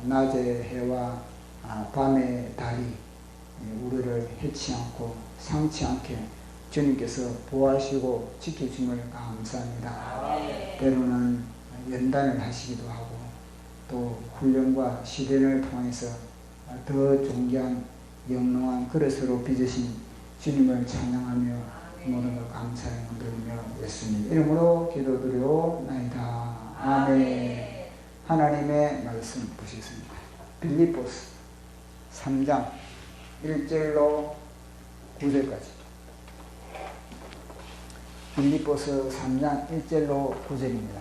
낮의 해와 밤의 달이 우리를 해치 않고 상치 않게 주님께서 보호하시고 지켜주심을 감사합니다. 때로는 연단을 하시기도 하고 또 훈련과 시련을 통해서 더 존귀한 영롱한 그릇으로 빚으신 주님을 찬양하며 모든 것 감사를 드리며 예수님 이름으로 기도드리옵나이다. 아멘. 하나님의 말씀 보시겠습니다. 빌립보서 3장 1절로 9절까지. 빌립보서 3장 1절로 9절입니다.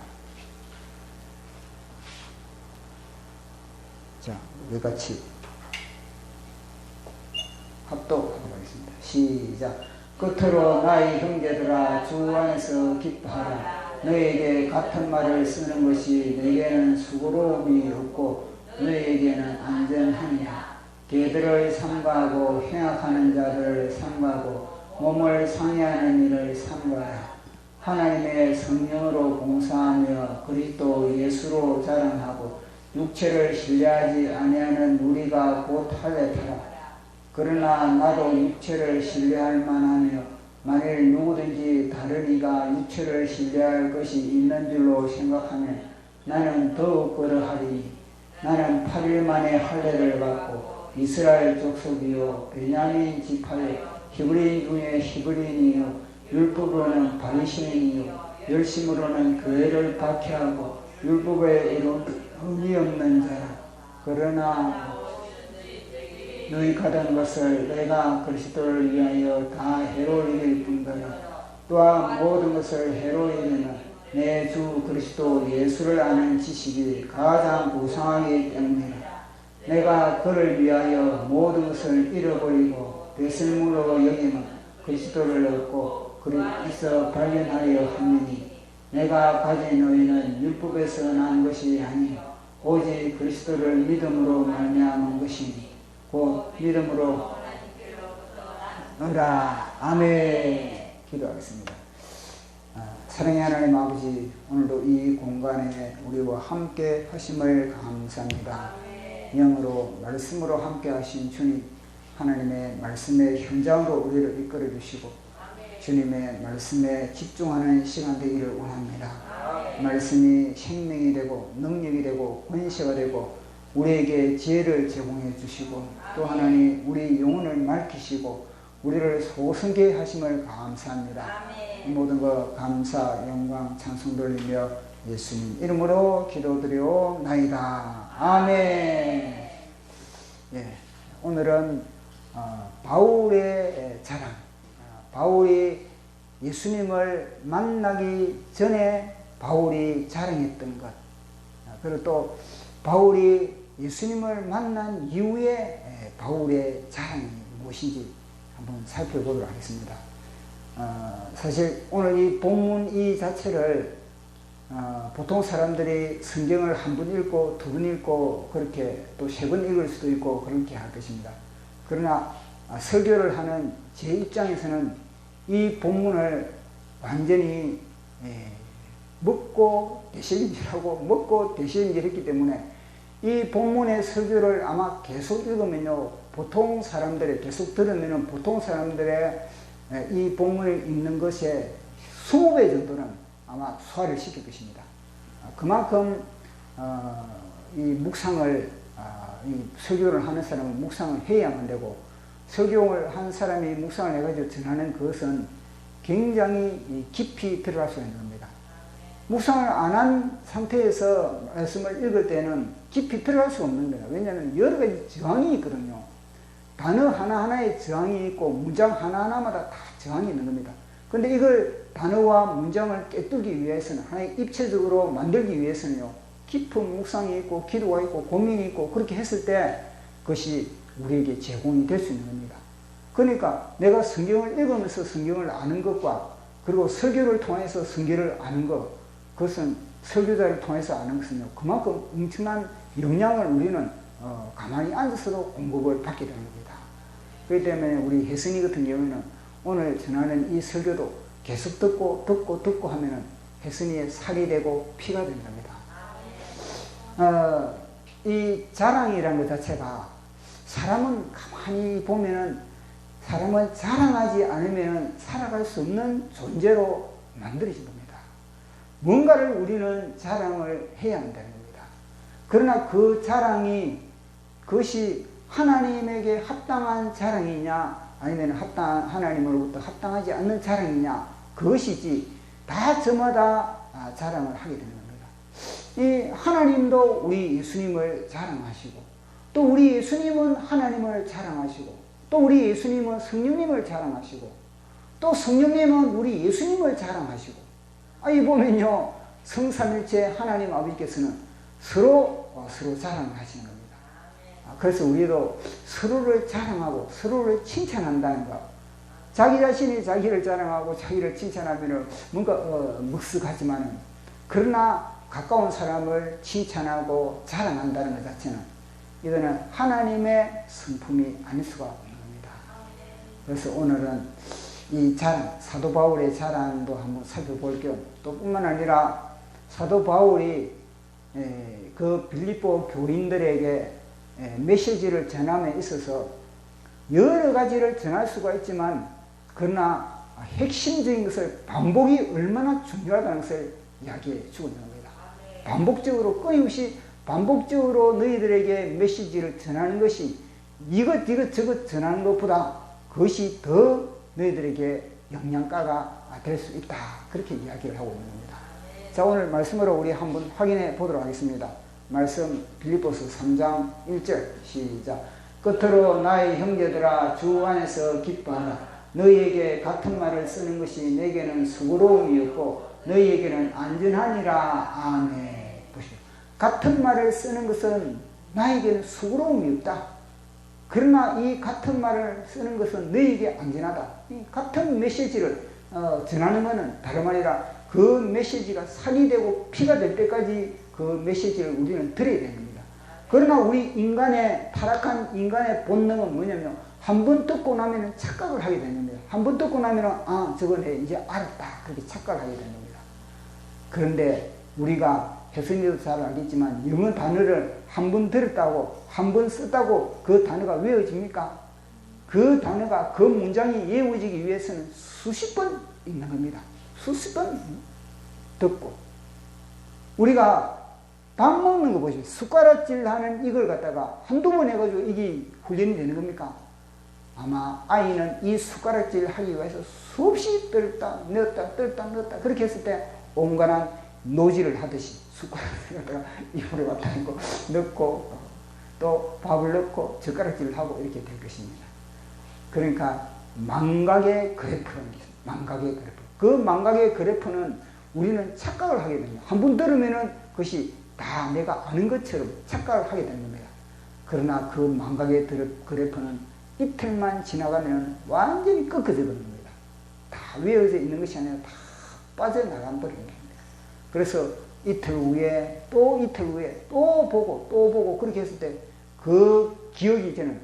자, 우리 같이 합독하도록 하겠습니다. 시작. 끝으로 나의 형제들아 주 안에서 기뻐하라. 너에게 같은 말을 쓰는 것이 내게는 수고로움이 없고 너에게는 안전하니라. 개들을 삼가하고 행악하는 자들을 삼가하고 몸을 상해하는 일을 삼가하라. 하나님의 성령으로 봉사하며 그리스도 예수로 자랑하고 육체를 신뢰하지 아니하는 우리가 곧 할례하라. 그러나 나도 육체를 신뢰할 만하며 만일 누구든지 다른 이가 육체를 신뢰할 것이 있는 줄로 생각하면 나는 더욱 그러하리니 나는 8일 만에 할례를 받고 이스라엘 족속이요 베냐민 지파요 히브리인 중에 히브리인이요 율법으로는 바리새인이요 열심으로는 교회를 박해하고 율법에 의미 없는 자라. 그러나 너희 가던 것을 내가 그리스도를 위하여 다 해로 이길 뿐더러 또한 모든 것을 해로 이기는 내 주 그리스도 예수를 아는 지식이 가장 고상하기 때문이라. 내가 그를 위하여 모든 것을 잃어버리고 배설물로 여기면 그리스도를 얻고 그리스도 발견하려 함이니 내가 가진 의는 율법에서 난 것이 아니요 오직 그리스도를 믿음으로 말미암은 것이니 곧 믿음으로 너라. 아멘. 기도하겠습니다. 사랑의 하나님 아버지, 오늘도 이 공간에 우리와 함께 하심을 감사합니다. 영으로 말씀으로 함께 하신 주님, 하나님의 말씀의 현장으로 우리를 이끌어 주시고 주님의 말씀에 집중하는 시간 되기를 원합니다. 말씀이 생명이 되고 능력이 되고 권세가 되고 우리에게 지혜를 제공해 주시고 또 하나님 우리 영혼을 맑히시고 우리를 소성케 하심을 감사합니다. 이 모든 것 감사 영광 찬송 돌리며 예수님 이름으로 기도드리옵나이다. 아멘. 예, 오늘은 바울의 자랑, 바울이 예수님을 만나기 전에 바울이 자랑했던 것, 그리고 또 바울이 예수님을 만난 이후에 바울의 자랑이 무엇인지 한번 살펴보도록 하겠습니다. 사실 오늘 이 본문 이 자체를 보통 사람들이 성경을 한 번 읽고 두 번 읽고 그렇게 또 세 번 읽을 수도 있고 그렇게 할 것입니다. 그러나 설교를 하는 제 입장에서는 이 본문을 완전히 먹고 대실인지라고 먹고 대실인지했기 때문에 이 본문의 설교를 아마 계속 읽으면요, 보통 사람들의 계속 들으면은 보통 사람들의 이 본문을 읽는 것에 20배 정도는 아마 소화를 시킬 것입니다. 그만큼 이 묵상을 이 설교를 하는 사람은 묵상을 해야만 되고 설교를 한 사람이 묵상을 해가지고 전하는 그것은 굉장히 깊이 들어갈 수 있는 겁니다. 묵상을 안 한 상태에서 말씀을 읽을 때는 깊이 들어갈 수가 없는 거예요. 왜냐하면 여러 가지 저항이 있거든요. 단어 하나하나에 저항이 있고 문장 하나하나마다 다 저항이 있는 겁니다. 그런데 이걸 단어와 문장을 꿰뚫기 위해서는 하나의 입체적으로 만들기 위해서는요, 깊은 묵상이 있고 기도가 있고 고민이 있고 그렇게 했을 때 그것이 우리에게 제공이 될 수 있는 겁니다. 그러니까 내가 성경을 읽으면서 성경을 아는 것과 그리고 설교를 통해서 성경을 아는 것, 그것은 설교자를 통해서 아는 것은요, 그만큼 엄청난 영향을 우리는 가만히 앉아서도 공급을 받게 되는 겁니다. 그렇기 때문에 우리 혜선이 같은 경우에는 오늘 전하는 이 설교도 계속 듣고 하면은 혜선이의 살이 되고 피가 됩니다. 이 자랑이라는 것 자체가 사람은 가만히 보면은 사람은 자랑하지 않으면 살아갈 수 없는 존재로 만들어진 겁니다. 뭔가를 우리는 자랑을 해야 한다는 겁니다. 그러나 그 자랑이 그것이 하나님에게 합당한 자랑이냐 아니면 하나님으로부터 합당하지 않는 자랑이냐 그것이지 다 저마다 자랑을 하게 되는 겁니다. 이 하나님도 우리 예수님을 자랑하시고 또 우리 예수님은 하나님을 자랑하시고 또 우리 예수님은 성령님을 자랑하시고 또 성령님은 우리 예수님을 자랑하시고 이 보면요 성삼일체 하나님 아버지께서는 서로 자랑을 하시는 겁니다. 그래서 우리도 서로를 자랑하고 서로를 칭찬한다는 것. 자기 자신이 자기를 자랑하고 자기를 칭찬하면 뭔가 묵직하지만은 그러나 가까운 사람을 칭찬하고 자랑한다는 것 자체는 이거는 하나님의 성품이 아닐 수가 없는 겁니다. 그래서 오늘은 이 자랑, 사도 바울의 자랑도 한번 살펴볼게요. 또 뿐만 아니라 사도 바울이 그 빌립보 교인들에게 메시지를 전함에 있어서 여러 가지를 전할 수가 있지만 그러나 핵심적인 것을 반복이 얼마나 중요하다는 것을 이야기해 주고 있는 겁니다. 반복적으로 끊임없이 반복적으로 너희들에게 메시지를 전하는 것이 이것 전하는 것보다 그것이 더 너희들에게 영양가가 될 수 있다. 그렇게 이야기를 하고 있는 겁니다. 자, 오늘 말씀으로 우리 한번 확인해 보도록 하겠습니다. 말씀 빌립보서 3장 1절 시작. 끝으로 나의 형제들아 주 안에서 기뻐하라. 너희에게 같은 말을 쓰는 것이 내게는 수고로움이었고 너희에게는 안전하니라. 아멘. 보시오. 같은 말을 쓰는 것은 나에게는 수고로움이 없다. 그러나 이 같은 말을 쓰는 것은 너희에게 안전하다. 이 같은 메시지를 전하는 것은 다름 아니라 그 메시지가 살이 되고 피가 될 때까지 그 메시지를 우리는 들어야 되는 겁니다. 그러나 우리 인간의 타락한 인간의 본능은 뭐냐면 한 번 듣고 나면 착각을 하게 되는 겁니다. 한 번 듣고 나면 저건 이제 알았다. 그렇게 착각을 하게 되는 겁니다. 그런데 우리가 혜선이도 잘 알겠지만 영어 단어를 한 번 들었다고 한 번 썼다고 그 단어가 외워집니까? 그 단어가 그 문장이 외워지기 위해서는 수십 번 읽는 겁니다. 수십 번 듣고 우리가 밥 먹는 거 보시죠. 숟가락질 하는 이걸 갖다가 한두 번 해가지고 이게 훈련이 되는 겁니까? 아마 아이는 이 숟가락질 하기 위해서 수없이 뜰다 넣었다 그렇게 했을 때 온갖 노지를 하듯이 숟가락을 갖다가 입으로 갖다 넣고 또 밥을 넣고 젓가락질을 하고 이렇게 될 것입니다. 그러니까 망각의 그래프라는 게 있습니다. 망각의 그래프. 그 망각의 그래프는 우리는 착각을 하게 됩니다. 한 번 들으면은 그것이 다 내가 아는 것처럼 착각을 하게 되는 겁니다. 그러나 그 망각의 그래프는 이틀만 지나가면 완전히 꺾어져 버리는 겁니다. 다 외워져 있는 것이 아니라 다 빠져나가 버리는 겁니다. 그래서 이틀 후에 또 이틀 후에 또 보고 그렇게 했을 때 그 기억이 이제는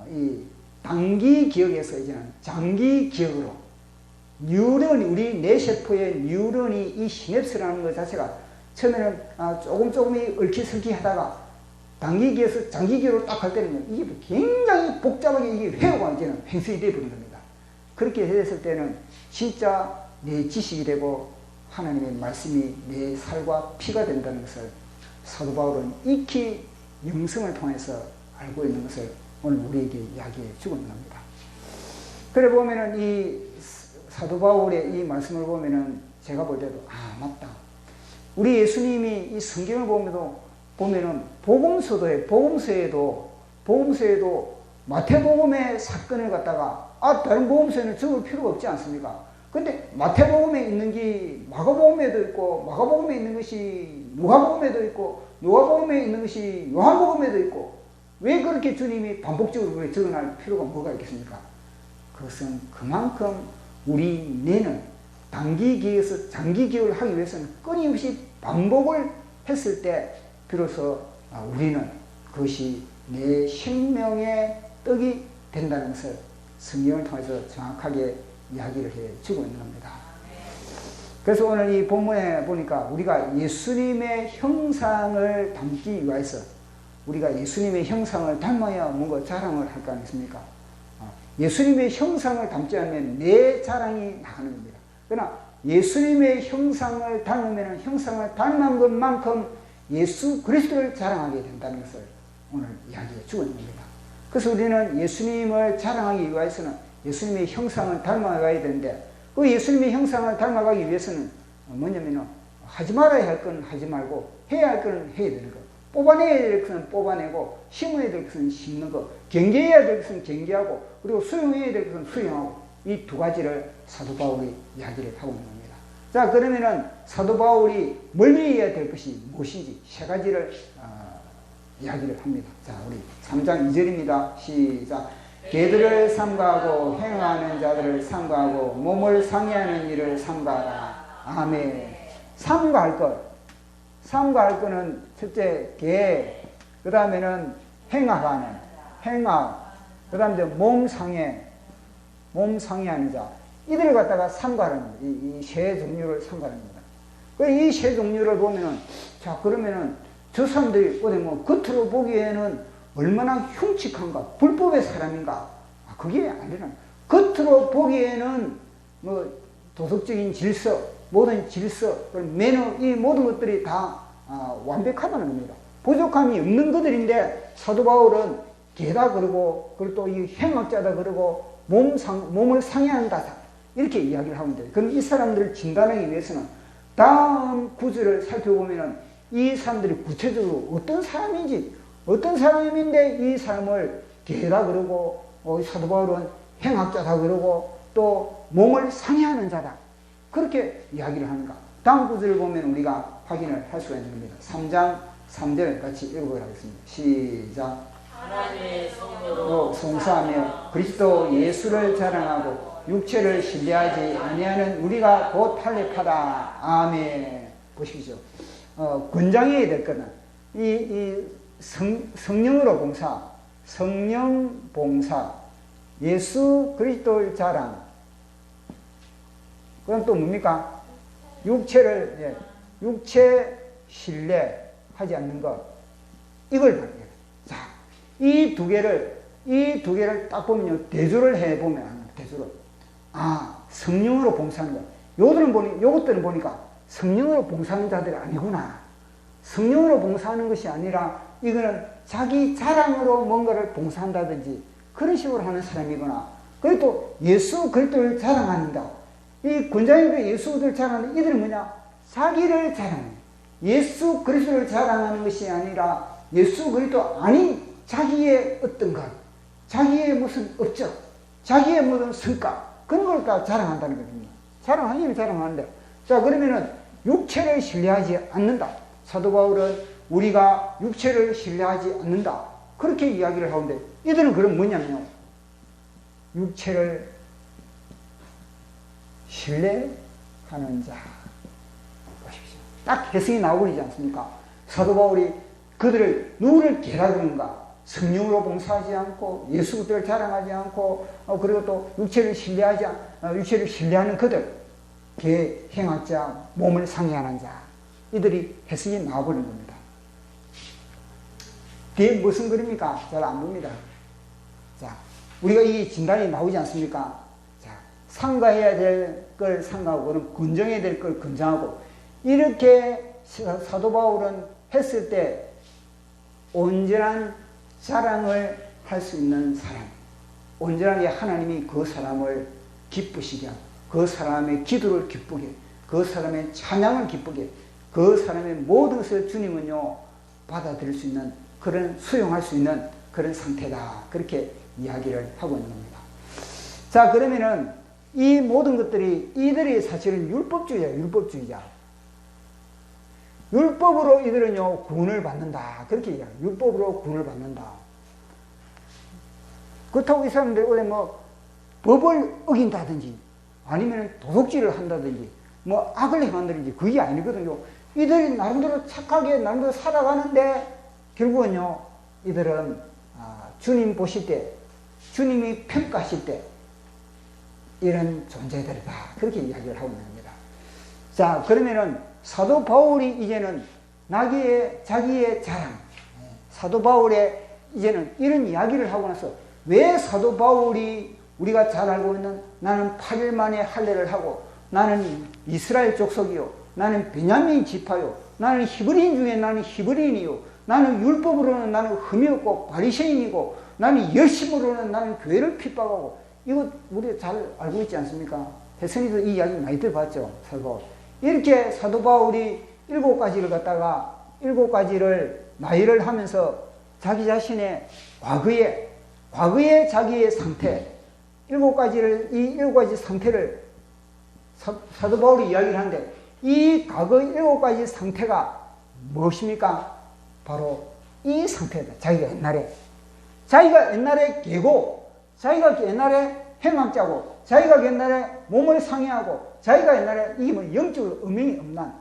이 단기 기억에서 이제는 장기 기억으로 뉴런이 우리 뇌세포의 뉴런이 이 시냅스라는 것 자체가 처음에는 조금이 얽히설키 하다가 단기 기억에서 장기 기억으로 딱 할 때는 이게 굉장히 복잡하게 이게 회로가 이제는 횡성이 되어버린 겁니다. 그렇게 했을 때는 진짜 내 지식이 되고 하나님의 말씀이 내 살과 피가 된다는 것을 사도 바울은 익히 영성을 통해서 알고 있는 것을 오늘 우리에게 이야기해 주고 있는 겁니다. 그래 보면은 이 사도 바울의 이 말씀을 보면은 제가 볼 때도 맞다. 우리 예수님이 이 성경을 보면은 복음서에도 마태복음의 사건을 갖다가 다른 복음서에는 적을 필요가 없지 않습니까? 근데 마태복음에 있는 게 마가복음에도 있고 마가복음에 있는 것이 누가복음에도 있고 누가복음에 있는 것이 요한복음에도 있고 왜 그렇게 주님이 반복적으로 적어낼 필요가 뭐가 있겠습니까? 그것은 그만큼 우리 뇌는 단기 기억에서 장기 기억을 하기 위해서는 끊임없이 반복을 했을 때 비로소 우리는 그것이 내 생명의 떡이 된다는 것을 성경을 통해서 정확하게 이야기를 해주고 있는 겁니다. 그래서 오늘 이 본문에 보니까 우리가 예수님의 형상을 담기 위해서 우리가 예수님의 형상을 닮아야 뭔가 자랑을 할 거 아니겠습니까? 예수님의 형상을 닮지 않으면 내 자랑이 나가는 겁니다. 그러나 예수님의 형상을 닮으면 형상을 닮은 것만큼 예수 그리스도를 자랑하게 된다는 것을 오늘 이야기해 주고 있는 겁니다. 그래서 우리는 예수님을 자랑하기 위해서는 예수님의 형상을 닮아가야 되는데, 그 예수님의 형상을 닮아가기 위해서는 뭐냐면은 하지 말아야 할 건 하지 말고 해야 할 건 해야 되는 거, 뽑아내야 될 것은 뽑아내고 심어야 될 것은 심는 거, 경계해야 될 것은 경계하고, 그리고 수용해야 될 것은 수용하고, 이 두 가지를 사도 바울이 이야기를 하고 있는 겁니다. 자, 그러면은 사도 바울이 멀리해야 될 것이 무엇인지 세 가지를 이야기를 합니다. 자, 우리 3장 2절입니다. 시작. 개들을 삼가하고 행하는 자들을 삼가하고 몸을 상해하는 일을 삼가하라. 아멘. 삼가할 것. 삼가할 것은 첫째 개, 그 다음에는 행하는, 행악, 그 다음에 이제 몸 상해하는 자. 이들을 갖다가 삼가하는 겁니다. 이 세 종류를 삼가하는 겁니다. 이 세 종류를 보면은, 자, 그러면은 저 사람들이 어디 뭐 겉으로 보기에는 얼마나 흉측한가, 불법의 사람인가? 그게 아니라, 겉으로 보기에는 뭐 도덕적인 질서, 모든 질서, 매너, 이 모든 것들이 다 완벽하다는 겁니다. 부족함이 없는 것들인데 사도 바울은 개다 그러고, 그리고 또 이 행악자다 그러고, 몸을 상해한다, 이렇게 이야기를 하고 있는데, 그럼 이 사람들을 진단하기 위해서는 다음 구절을 살펴보면은 이 사람들이 구체적으로 어떤 사람인지, 어떤 사람인데 이 사람을 개다 그러고, 사도 바울은 행악자다 그러고, 또 몸을 상해하는 자다, 그렇게 이야기를 하는가. 다음 구절을 보면 우리가 확인을 할 수가 있는 겁니다. 3장 3절 같이 읽어보도록 하겠습니다. 시작. 하나님의 성령으로 송사하며 그리스도 예수를 자랑하고 육체를 신뢰하지 아니하는 우리가 곧 할례하다. 아멘. 보십시오. 권장해야 될 것은 성령으로 봉사, 성령 봉사, 예수 그리스도를 자랑, 그럼 또 뭡니까? 육체 신뢰하지 않는 것, 이걸 말해요. 자, 이 두 개를 딱 보면요, 대조를 해보면, 성령으로 봉사하는 것. 요것들은 보니까 성령으로 봉사하는 자들이 아니구나. 성령으로 봉사하는 것이 아니라 이거는 자기 자랑으로 뭔가를 봉사한다든지 그런 식으로 하는 사람이구나. 그리고 또 예수 그리스도를 자랑한다. 이 권장이들 예수를 자랑하는 이들은 뭐냐? 자기를 자랑해. 예수 그리스도를 자랑하는 것이 아니라 예수 그리스도 아닌 자기의 어떤 것, 자기의 무슨 업적, 자기의 무슨 성과, 그런 걸 다 자랑한다는 겁니다. 자랑하기는 자랑하는데, 자, 그러면은 육체를 신뢰하지 않는다. 사도 바울은 우리가 육체를 신뢰하지 않는다, 그렇게 이야기를 하는데, 이들은 그럼 뭐냐면요, 육체를 신뢰하는 자. 보십시오. 딱 해석이 나오버리지 않습니까? 사도 바울이 그들을 누구를 개라그는가? 성령으로 봉사하지 않고 예수 그리스도를 자랑하지 않고, 그리고 또 육체를 신뢰하는 그들, 개, 행악자, 몸을 상해하는 자, 이들이 해석이 나와버린 겁니다. 뒤에 무슨 글입니까? 잘 안 봅니다. 자, 우리가 이 진단이 나오지 않습니까? 자, 상가해야 될 걸 상가하고, 긍정해야 될 걸 긍정하고, 이렇게 사도 바울은 했을 때 온전한 자랑을 할 수 있는 사람, 온전하게 하나님이 그 사람을 기쁘시게 하고, 그 사람의 기도를 기쁘게, 그 사람의 찬양을 기쁘게, 그 사람의 모든 것을 주님은요 받아들일 수 있는, 그런 수용할 수 있는 그런 상태다, 그렇게 이야기를 하고 있는 겁니다. 자, 그러면은 이 모든 것들이, 이들이 사실은 율법주의자. 율법으로 이들은요 구원을 받는다, 그렇게 이야기해요. 율법으로 구원을 받는다. 그렇다고 이 사람들이 원래 뭐 법을 어긴다든지 아니면 도둑질을 한다든지 뭐 악을 행한다든지 그게 아니거든요. 이들이 나름대로 착하게 나름대로 살아가는데 결국은요 이들은 주님 보실 때, 주님이 평가하실 때 이런 존재들이다, 그렇게 이야기를 하고 있는 겁니다. 자, 그러면은 사도 바울이 이제는 자기의 자랑, 사도 바울의 이제는 이런 이야기를 하고 나서 왜 사도 바울이 우리가 잘 알고 있는 나는 8일 만에 할례를 하고 나는 이스라엘 족속이요 나는 베냐민 지파요 나는 히브리인 중에 나는 히브리인이요 나는 율법으로는 나는 흠이 없고 바리새인이고 나는 열심으로는 나는 교회를 핍박하고 이거 우리가 잘 알고 있지 않습니까? 혜선이도 이 이야기 많이 들어봤죠. 사도 바울. 이렇게 사도 바울이 7가지를 갖다가 7가지를 나열을 하면서 자기 자신의 과거의 자기의 상태 7가지를 이 7가지 상태를 사도 바울이 이야기를 하는데 이 과거 7가지 상태가 무엇입니까? 바로 이 상태다. 자기가 옛날에 개고 자기가 옛날에 행악자고 자기가 옛날에 몸을 상해하고 자기가 옛날에 이게 뭐 영적으로 음행이 없난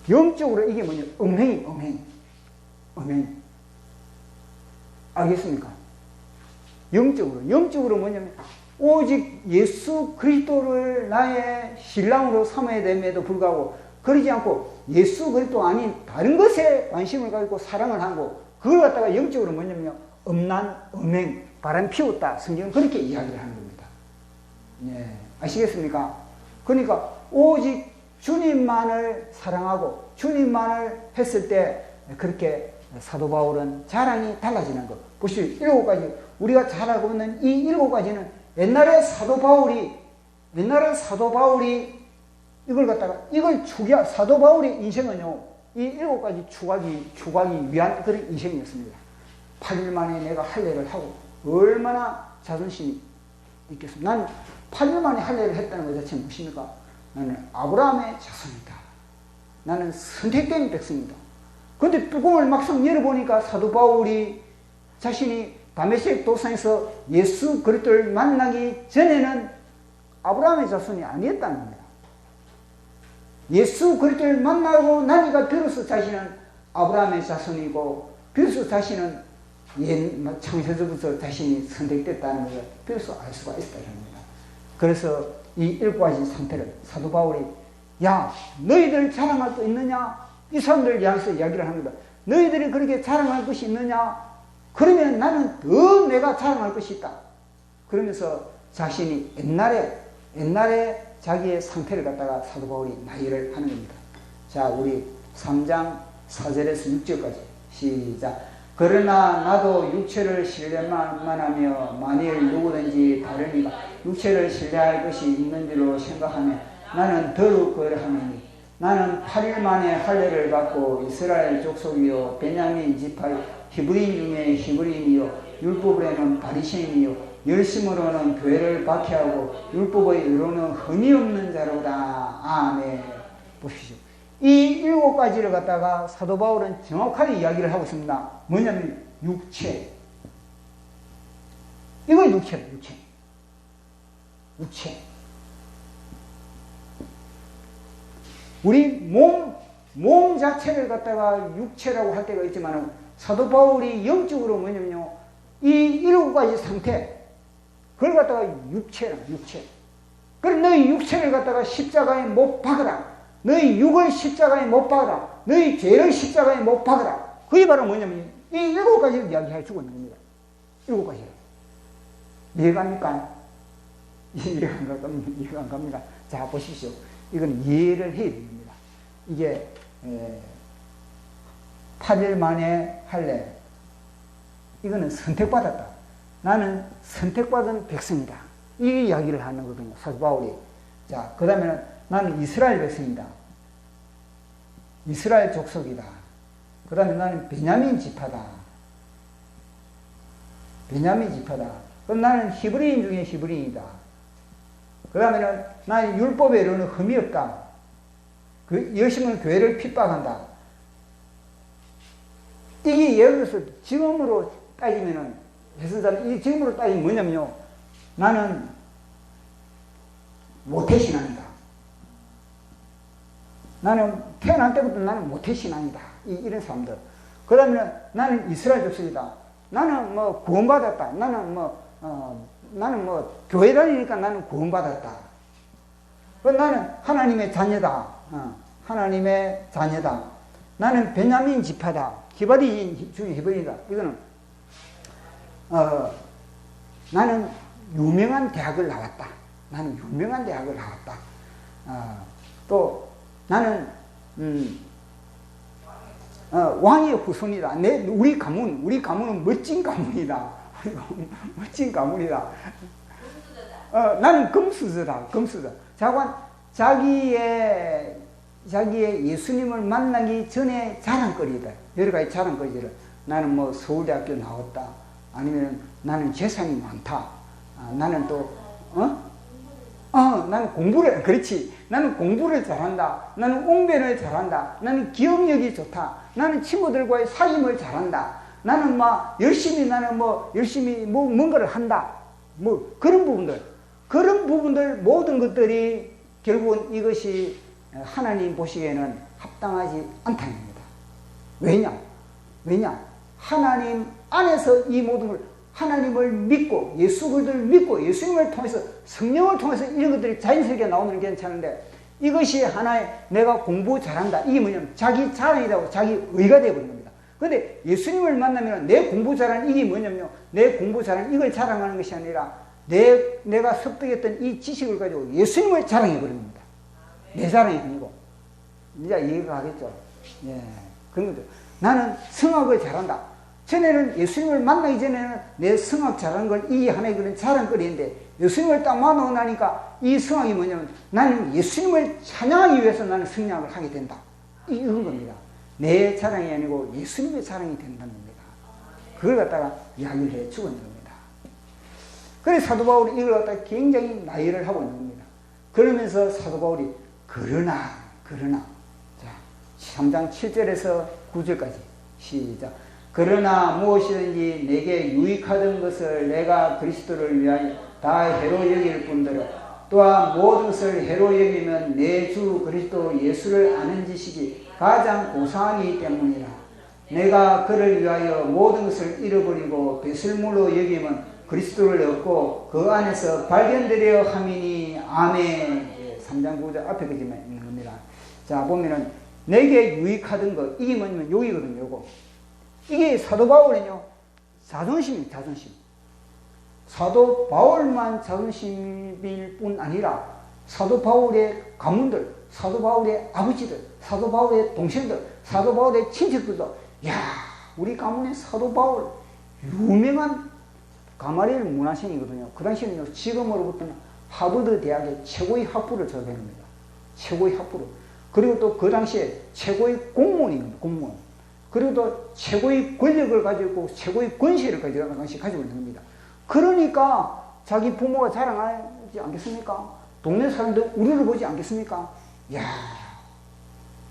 영적으로 이게 뭐냐 음행 알겠습니까? 영적으로 뭐냐면 오직 예수 그리스도를 나의 신랑으로 삼아야 됨에도 불구하고 그러지 않고 예수 그리스도 아닌 다른 것에 관심을 가지고 사랑을 하고 그걸 갖다가 영적으로 뭐냐면요 음란, 음행, 바람 피웠다. 성경은 그렇게 이야기를 하는 겁니다. 예, 아시겠습니까? 그러니까 오직 주님만을 사랑하고 주님만을 했을 때 그렇게 사도 바울은 자랑이 달라지는 것. 보시오. 7가지 우리가 잘 알고 있는 이 7가지는 옛날에 사도 바울이 이걸 갖다가 사도 바울의 인생은요 이 7가지 추구하기 위한 그런 인생이었습니다. 8일 만에 내가 할례를 하고 얼마나 자존심이 있겠습니까? 나는 8일 만에 할례를 했다는 것 자체는 무엇입니까? 나는 아브라함의 자손이다. 나는 선택된 백성이다. 그런데 뚜껑을 막상 열어보니까 사도 바울이 자신이 다메섹 도상에서 예수 그리스도를 만나기 전에는 아브라함의 자손이 아니었다는 겁니다. 예수 그리스도를 만나고 나니까 비로소 자신은 아브라함의 자손이고 비로소 자신은 창세전부터 자신이 선택됐다는 것을 비로소 알 수가 있다는 겁니다. 그래서 이 7가지 상태를 사도 바울이 야 너희들 자랑할 수 있느냐? 이 사람들을 향해서 이야기를 합니다. 너희들이 그렇게 자랑할 것이 있느냐? 그러면 나는 더 내가 자랑할 것이 있다. 그러면서 자신이 옛날에 자기의 상태를 갖다가 사도 바울이 나열을 하는 겁니다. 자, 우리 3장 4절에서 6절까지 시작. 그러나 나도 육체를 신뢰만 하며 만일 누구든지 다른 이가 육체를 신뢰할 것이 있는 줄로 생각하면 나는 더욱 그러하노니 나는 8일 만에 할례를 받고 이스라엘 족속이요 베냐민 지파요 히브리인 중에 히브리인이요 율법으로는 바리새인이요 열심으로는 교회를 박해하고 율법의 의로는 흠이 없는 자로다. 아멘. 보십시오. 이 7가지를 갖다가 사도 바울은 정확하게 이야기를 하고 있습니다. 뭐냐면 육체. 이건 육체다. 육체. 우리 몸 자체를 갖다가 육체라고 할 때가 있지만 사도 바울이 영적으로 뭐냐면요. 이 7가지 상태 그걸 갖다가 육체. 그럼 너희 육체를 갖다가 십자가에 못 박으라. 너희 육을 십자가에 못 박으라. 너희 죄를 십자가에 못 박으라. 그게 바로 뭐냐면 이 7가지를 이야기해 주고 있는 겁니다. 7가지를. 이해가 갑니까? 이해가 안 갑니까? 자, 보십시오. 이건 이해를 해야 됩니다. 이게 8일 만에 할례. 이거는 선택받았다. 나는 선택받은 백성이다. 이 이야기를 하는 거거든요. 사도 바울이. 자, 그 다음에는 나는 이스라엘 백성이다. 이스라엘 족속이다. 그 다음에 나는 베냐민 지파다. 그럼 나는 히브리인 중에 히브리인이다. 그 다음에는 나는 율법에 이르는 흠이 없다. 그 열심은 교회를 핍박한다. 이게 예를 들어서 지금으로 따지면은 이 지금으로 따지면 뭐냐면요. 나는 모태신앙이다. 나는 태어날 때부터 나는 모태신앙이다. 이런 사람들. 그 다음에 나는 이스라엘 족속이다. 나는 뭐 구원받았다. 나는 교회 다니니까 나는 구원받았다. 나는 하나님의 자녀다. 하나님의 자녀다. 나는 베냐민 지파다. 히바리 중에 히바리다. 이거는 나는 유명한 대학을 나왔다. 나는 유명한 대학을 나왔다. 또 나는 왕의 후손이다. 우리 가문은 멋진 가문이다. 멋진 가문이다. 나는 금수저다. 자기의 예수님을 만나기 전에 자랑거리다. 여러 가지 자랑거리를. 나는 뭐 서울대학교 나왔다. 아니면 나는 재산이 많다. 나는 또, 나는 그렇지. 나는 공부를 잘한다. 나는 웅변을 잘한다. 나는 기억력이 좋다. 나는 친구들과의 사귐을 잘한다. 나는 열심히 뭔가를 한다. 그런 부분들, 모든 것들이 결국은 이것이 하나님 보시기에는 합당하지 않다는 겁니다. 왜냐? 하나님 안에서 이 모든 걸, 하나님을 믿고, 예수 그리스도를 믿고, 예수님을 통해서, 성령을 통해서 이런 것들이 자연스럽게 나오면 괜찮은데, 이것이 하나의 내가 공부 잘한다. 이게 뭐냐면 자기 자랑이라고 자기 의가 되어버린 겁니다. 그런데 예수님을 만나면 내 공부 잘하는 이게 뭐냐면요. 내 공부 잘하는 이걸 자랑하는 것이 아니라 내가 습득했던 이 지식을 가지고 예수님을 자랑해버린 겁니다. 내 자랑이 아니고. 이제 이해가 가겠죠. 예. 그런 거죠. 나는 성악을 잘한다. 전에는 예수님을 만나기 전에는 내 성악 잘하는 걸 이 하나의 그런 자랑거리인데 예수님을 딱 만나고 나니까 이 성악이 뭐냐면 나는 예수님을 찬양하기 위해서 나는 성악을 하게 된다. 이런 겁니다. 내 자랑이 아니고 예수님의 자랑이 된다는 겁니다. 그걸 갖다가 이야기를 해 주고 있는 겁니다. 그래서 사도 바울이 이걸 갖다가 굉장히 나열을 하고 있는 겁니다. 그러면서 사도 바울이 그러나 자 3장 7절에서 9절까지 시작. 그러나 무엇이든지 내게 유익하던 것을 내가 그리스도를 위하여 다 해로 여길 뿐더러 또한 모든 것을 해로 여기면 내 주 그리스도 예수를 아는 지식이 가장 고상하기 때문이라. 내가 그를 위하여 모든 것을 잃어버리고 배설물로 여기면 그리스도를 얻고 그 안에서 발견되려 함이니 아멘. 3장 9절 앞에 그지만 있는 겁니다. 자 보면은 내게 유익하던 것 이게 뭐냐면 여기거든요. 요거. 이게 사도 바울은요 자존심이에요. 자존심. 사도 바울만 자존심일 뿐 아니라 사도 바울의 가문들, 사도 바울의 아버지들, 사도 바울의 동생들, 사도 바울의 친척들도 야 우리 가문의 사도 바울 유명한 가마리엘 문화생이거든요. 그 당시에는요 지금으로부터는 하버드 대학의 최고의 학부를 졸업했습니다. 최고의 학부를. 그리고 또 그 당시에 최고의 공무원입니다. 공무원. 그리고 또 최고의 권력을 가지고 있고 최고의 권세를 가지고 있는 겁니다. 그러니까 자기 부모가 자랑하지 않겠습니까? 동네 사람들 우리를 보지 않겠습니까? 야,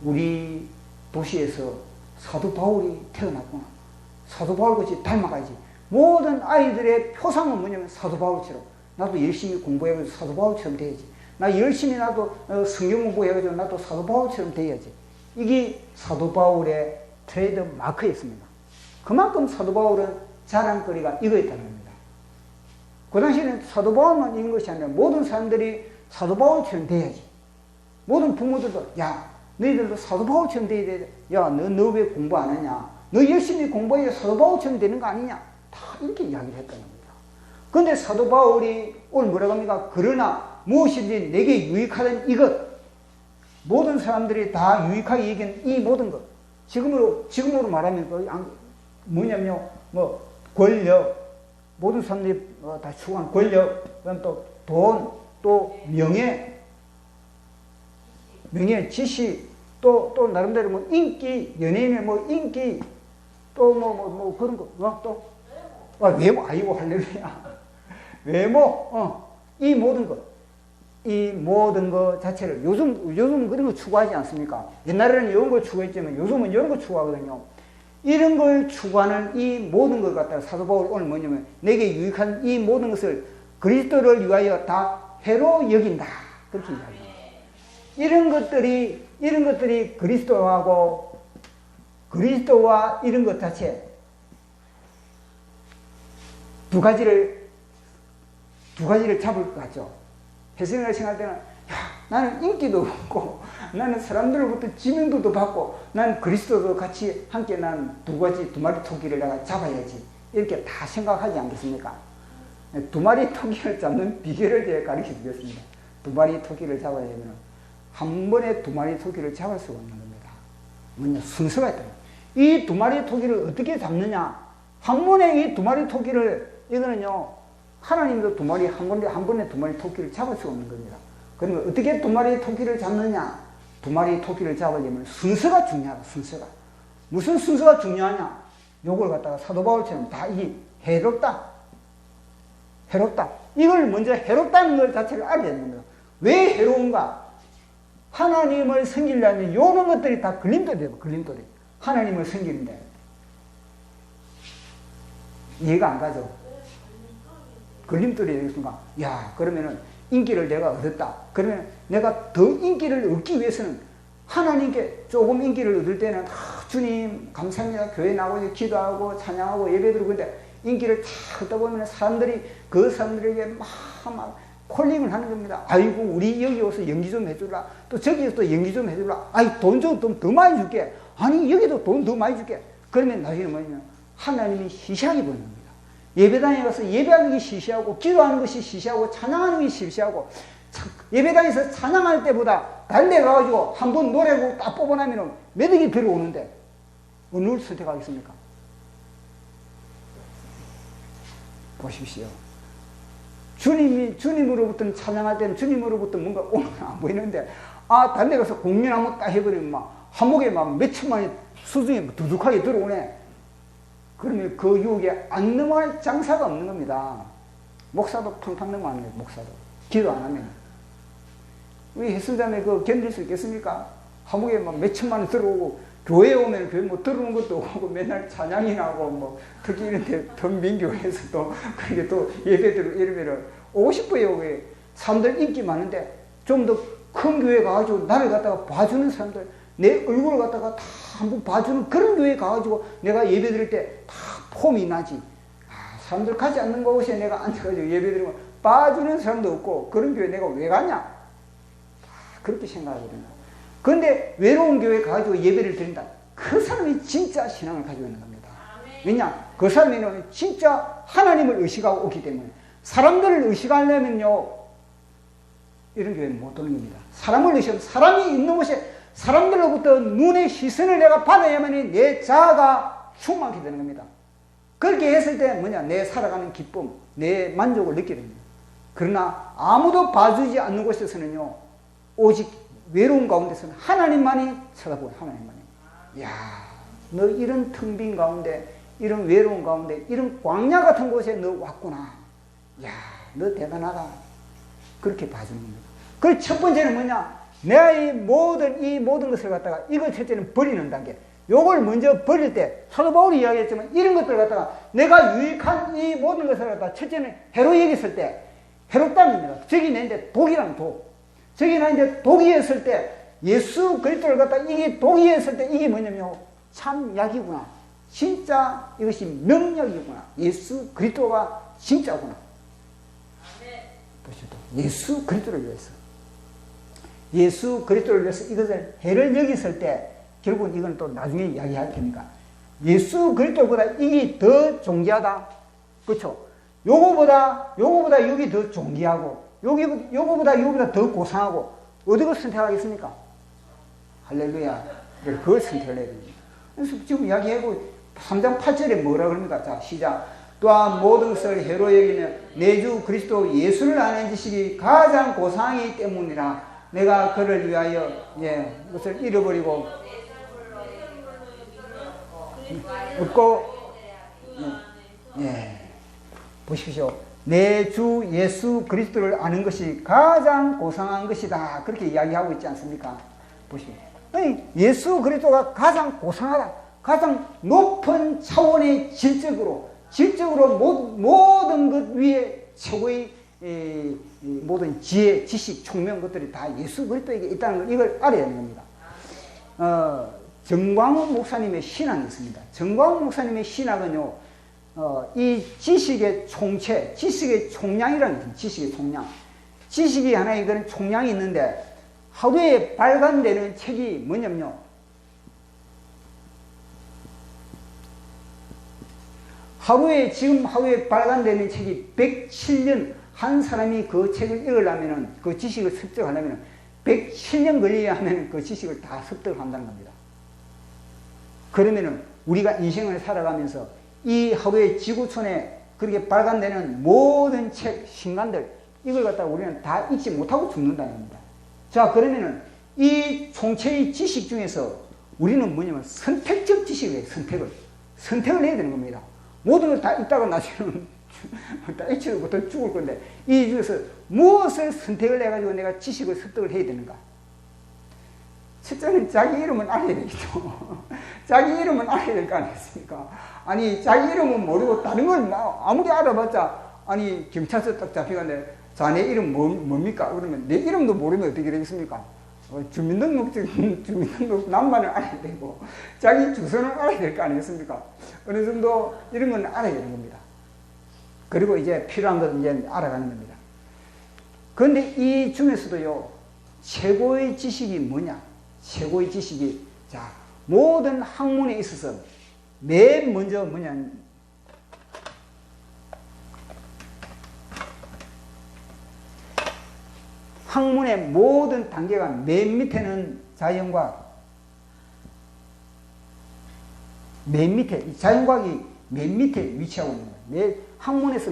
우리 도시에서 사도 바울이 태어났구나. 사도 바울같이 닮아가야지. 모든 아이들의 표상은 뭐냐면 사도 바울처럼. 나도 열심히 공부해가지고 사도 바울처럼 돼야지. 나 열심히 나도 성경 공부해가지고 나도 사도 바울처럼 돼야지. 이게 사도 바울의 트레이드 마크였습니다. 그만큼 사도 바울은 자랑거리가 이거였다는 겁니다. 그 당시에는 사도 바울만 있는 것이 아니라 모든 사람들이 사도 바울처럼 돼야지. 모든 부모들도 야 너희들도 사도 바울처럼 돼야 돼. 야 너 왜 공부 안 하냐. 너 열심히 공부해야 사도 바울처럼 되는 거 아니냐. 다 이렇게 이야기를 했다는 겁니다. 그런데 사도 바울이 오늘 뭐라고 합니까? 그러나 무엇이든지 내게 유익하던 이것 모든 사람들이 다 유익하게 여긴 이 모든 것 지금으로 말하면 뭐냐면요, 권력, 모든 사람들이 다 추구하는 권력, 그다음 또 돈, 또 명예, 지식, 또 나름대로 인기, 연예인의 인기, 또 그런 거, 또 외모, 아이고 할렐루야, 외모, 이 모든 것 자체를 요즘 그런 거 추구하지 않습니까? 옛날에는 이런 걸 추구했지만 요즘은 이런 거 추구하거든요. 이런 걸 추구하는 이 모든 것 갖다가 사도 바울이 오늘 뭐냐면 내게 유익한 이 모든 것을 그리스도를 위하여 다 해로 여긴다. 그렇게 이야기합니다. 이런 것들이 그리스도와 이런 것 자체 두 가지를 잡을 것 같죠. 혜성이가 생각할 때는 야, 나는 인기도 없고 나는 사람들로부터 지명도도 받고 난 그리스도도 같이 함께 난 두 마리 토끼를 내가 잡아야지. 이렇게 다 생각하지 않겠습니까? 두 마리 토끼를 잡는 비결을 제가 가르쳐 드렸습니다. 두 마리 토끼를 잡아야면 한 번에 두 마리 토끼를 잡을 수가 없는 겁니다. 뭐냐? 순서가 있다. 이 두 마리 토끼를 어떻게 잡느냐? 한 번에 이 두 마리 토끼를, 이거는요, 하나님도 한 번에 두 마리 토끼를 잡을 수가 없는 겁니다. 그러면 어떻게 두 마리 토끼를 잡느냐? 두 마리 토끼를 잡으려면 순서가 중요하다, 순서가. 무슨 순서가 중요하냐? 요걸 갖다가 사도 바울처럼 다 이게 해롭다. 이걸 먼저 해롭다는 것 자체를 알아야 되는 겁니다. 왜 해로운가? 하나님을 섬기려면 요런 것들이 다 걸림돌이에요, 걸림돌이. 하나님을 섬기는데. 이해가 안 가죠? 걸림돌이 되겠습니까? 야, 그러면은 인기를 내가 얻었다. 그러면 내가 더 인기를 얻기 위해서는 하나님께 조금 인기를 얻을 때는 주님 감사합니다. 교회 나오고 기도하고 찬양하고 예배드리고 근데 인기를 다 얻다 보면 그 사람들에게 막 콜링을 하는 겁니다. 아이고 우리 여기 와서 연기 좀 해주라. 또 저기서 또 연기 좀 해주라. 아이 돈 좀 더 많이 줄게. 아니 여기도 돈 더 많이 줄게. 그러면 나중에 뭐냐면 하나님이 시시하게 보는 겁니다. 예배당에 가서 예배하는 게 시시하고 기도하는 것이 시시하고 찬양하는 게 시시하고 예배당에서 찬양할 때보다 달래 가가지고 한번 노래곡 딱 뽑아내면 매덕이 들어오는데 어느 선택하겠습니까? 보십시오. 주님으로부터는 찬양할 때는 주님으로부터 뭔가 오는 안 보이는데 달래 가서 공연 한번 딱 해버리면 막 한목에 막 몇천만이 수중에 두둑하게 들어오네. 그러면 그 유혹에 안 넘어갈 장사가 없는 겁니다. 목사도 팡팡 넘어가는 거예요, 목사도. 기도 안 하면. 우리 햇선자매 견딜 수 있겠습니까? 한목에 막 몇천만 원 들어오고, 교회에 오면 교회 뭐 들어오는 것도 없고, 맨날 찬양이나 하고, 특히 이런데 덤민교회에서 또, 그렇게 또 예배들 이러면은 오고 싶어요, 왜. 사람들 인기 많은데, 좀 더 큰 교회 가가지고 나를 갖다가 봐주는 사람들, 내 얼굴을 갖다가 다 한번 봐주는 그런 교회 가가지고 내가 예배 드릴 때 다 폼이 나지. 사람들 가지 않는 곳에 내가 앉아가지고 예배 드리면 봐주는 사람도 없고 그런 교회 내가 왜 가냐? 그렇게 생각하거든요. 그런데 외로운 교회 가가지고 예배를 드린다. 그 사람이 진짜 신앙을 가지고 있는 겁니다. 왜냐? 그 사람은 진짜 하나님을 의식하고 오기 때문에 사람들을 의식하려면요 이런 교회는 못 오는 겁니다. 사람을 의식하면 사람이 있는 곳에 사람들로부터 눈의 시선을 내가 받아야만 내 자아가 충만하게 되는 겁니다. 그렇게 했을 때 뭐냐? 내 살아가는 기쁨, 내 만족을 느끼게 됩니다. 그러나 아무도 봐주지 않는 곳에서는요, 오직 외로운 가운데서는 하나님만이 쳐다보고 하나님만이. 야, 너 이런 텅 빈 가운데, 이런 외로운 가운데, 이런 광야 같은 곳에 너 왔구나. 야, 너 대단하다. 그렇게 봐주는 겁니다. 그 첫 번째는 뭐냐? 내가 이 모든 것을 갖다가 이걸 첫째는 버리는 단계. 요걸 먼저 버릴 때 사도 바울이 이야기했지만 이런 것들을 갖다가 내가 유익한 이 모든 것을 갖다가 첫째는 해로 여겼을 때 해롭다는 겁니다. 저기 내는데 독이라는 독. 저기 나는데 독이었을 때 예수 그리스도를 갖다가 이게 독이었을 때 이게 뭐냐면 참 약이구나. 진짜 이것이 명약이구나. 예수 그리스도가 진짜구나. 보시죠. 예수 그리스도를 위해서. 예수 그리스도를 위해서 이것을 해를 여겼을 때 결국은 이건 또 나중에 이야기할 테니까 예수 그리스도보다 이게 더 존귀하다. 그렇죠? 요거보다 여기 더 존귀하고 요거보다 더 고상하고 어디를 선택하겠습니까? 할렐루야. 그걸 선택을 해야 됩니다. 그래서 지금 이야기하고 3장 8절에 뭐라 그럽니까? 자, 시작. 또한 모든 것을 해로 여기며 내 주 그리스도 예수를 아는 지식이 가장 고상이기 때문이라. 내가 그를 위하여 그것을 잃어버리고 없고 보십시오. 내 주 예수 그리스도를 아는 것이 가장 고상한 것이다. 그렇게 이야기하고 있지 않습니까? 보십시오. 예수 그리스도가 가장 고상하다. 가장 높은 차원의 질적으로 모든 것 위에 최고의 모든 지혜, 지식, 총명 것들이 다 예수 그리스도에게 있다는 걸 이걸 알아야 하는 겁니다. 정광훈 목사님의 신앙이 있습니다. 정광훈 목사님의 신학은요, 이 지식의 총체, 지식의 총량이라는 거죠. 지식의 총량. 지식이 하나의 그런 총량이 있는데, 하루에 발간되는 책이 뭐냐면요. 지금 하루에 발간되는 책이 107년, 한 사람이 그 책을 읽으려면은, 그 지식을 습득하려면은 107년 걸려야 하면 그 지식을 다 습득한다는 겁니다. 그러면은 우리가 인생을 살아가면서 이 하루에 지구촌에 그렇게 발간되는 모든 책, 신간들, 이걸 갖다가 우리는 다 읽지 못하고 죽는다는 겁니다. 자, 그러면은 이 총체의 지식 중에서 우리는 뭐냐면 선택적 지식을 해요. 선택을 해야 되는 겁니다. 모든 걸 다 읽다가 나중에는 다 읽지도 못하고 죽을 건데, 이 중에서 무엇을 선택을 해가지고 내가 지식을 습득을 해야 되는가? 첫째는 자기 이름은 알아야 되겠죠. 자기 이름은 알아야 될 거 아니겠습니까? 아니, 자기 이름은 모르고 다른 걸 아무리 알아봤자, 아니, 경찰서 딱 잡혀가는데, 자네 이름 뭡니까? 그러면 내 이름도 모르면 어떻게 되겠습니까? 주민등록 남만을 알아야 되고, 자기 주소는 알아야 될 거 아니겠습니까? 어느 정도 이런 건 알아야 되는 겁니다. 그리고 이제 필요한 것은 이제 알아가는 겁니다. 그런데 이 중에서도요, 최고의 지식이 뭐냐? 최고의 지식이, 자, 모든 학문에 있어서 맨 먼저 뭐냐? 학문의 모든 단계가 맨 밑에는 자연과학. 맨 밑에, 자연과학이 맨 밑에 위치하고 있는 거예요. 학문에서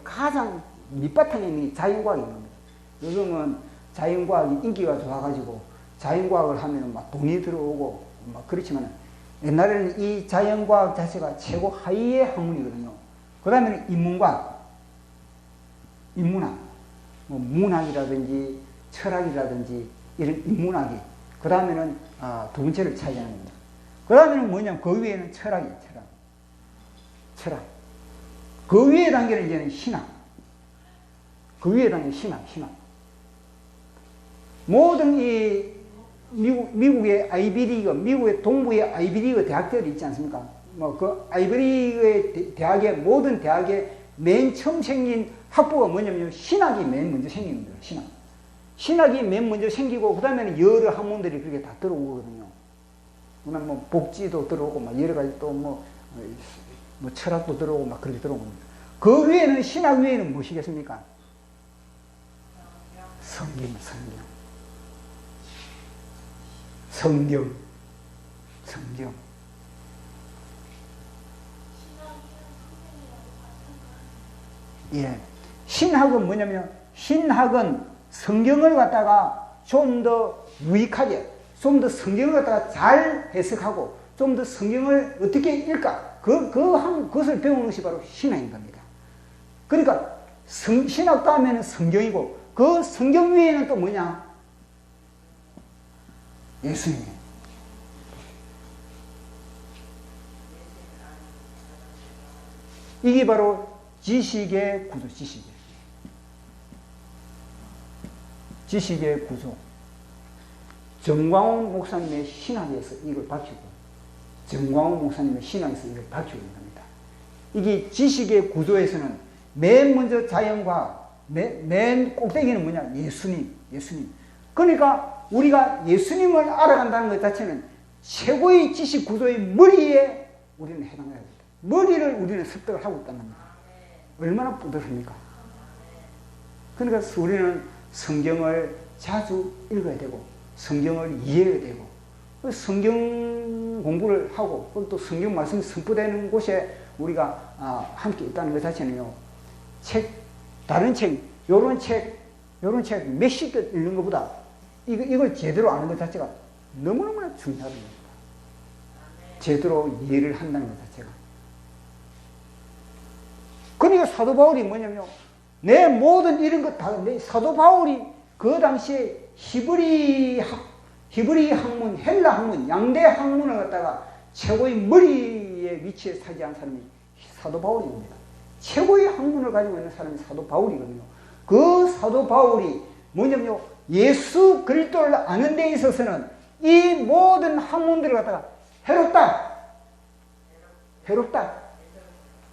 가장 밑바탕에 있는 게 자연과학인 겁니다. 요즘은 자연과학이 인기가 좋아가지고 자연과학을 하면 막 돈이 들어오고 막 그렇지만, 옛날에는 이 자연과학 자체가 최고 하위의 학문이거든요. 그 다음에는 인문과학, 인문학, 뭐 문학이라든지 철학이라든지 이런 인문학이, 그 다음에는 두 번째를 차지하는 겁니다. 그 다음에는 뭐냐면 그 위에는 철학이에요. 철학. 그 위에 단계는 이제는 신학. 그 위에 단계는 신학. 모든 이 미국의 아이비리그, 미국의 동부의 아이비리그 대학들이 있지 않습니까? 뭐 그 아이비리그의 대학의 모든 대학의 맨 처음 생긴 학부가 뭐냐면 신학이 맨 먼저 생기는 거예요. 신학이 맨 먼저 생기고, 그 다음에는 여러 학문들이 그렇게 다 들어오거든요. 그다음 뭐 복지도 들어오고, 막 여러 가지 또 뭐 철학도 들어오고, 막 그렇게 들어오는 겁니다. 그 위에는, 신학 위에는 무엇이겠습니까? 성경. 예. 신학은 뭐냐면, 신학은 성경을 갖다가 좀 더 유익하게, 좀 더 성경을 갖다가 잘 해석하고, 좀 더 성경을 어떻게 읽을까? 그것을 배우는 것이 바로 신학인 겁니다. 그러니까, 신학 다음에는 성경이고, 그 성경 위에는 또 뭐냐? 예수님. 이게 바로 지식의 구조, 지식의 구조. 정광훈 목사님의 신학에서 이걸 밝히고, 정광훈 목사님의 신학에서 이걸 밝히고 있는 겁니다. 이게 지식의 구조에서는 맨 먼저 자연과학, 맨 꼭대기는 뭐냐? 예수님. 그러니까 우리가 예수님을 알아간다는 것 자체는 최고의 지식 구조의 머리에 우리는 해당해야 됩니다. 머리를 우리는 습득을 하고 있다는 겁니다. 얼마나 뿌듯합니까? 그러니까 우리는 성경을 자주 읽어야 되고, 성경을 이해해야 되고, 성경 공부를 하고, 또 성경 말씀이 선포되는 곳에 우리가 함께 있다는 것 자체는요, 다른 책, 요런 책 몇십 개 읽는 것보다 이걸 제대로 아는 것 자체가 너무너무나 중요하다는 겁니다. 제대로 이해를 한다는 것 자체가. 그러니까 사도 바울이 뭐냐면요, 내 모든 이런 것 다, 사도 바울이 그 당시에 히브리 학문, 헬라 학문, 양대 학문을 갖다가 최고의 머리에 위치에 차지한 사람이 사도 바울입니다. 최고의 학문을 가지고 있는 사람이 사도 바울이거든요. 그 사도 바울이 뭐냐면요, 예수 그리스도를 아는 데 있어서는 이 모든 학문들을 갖다가 해롭다.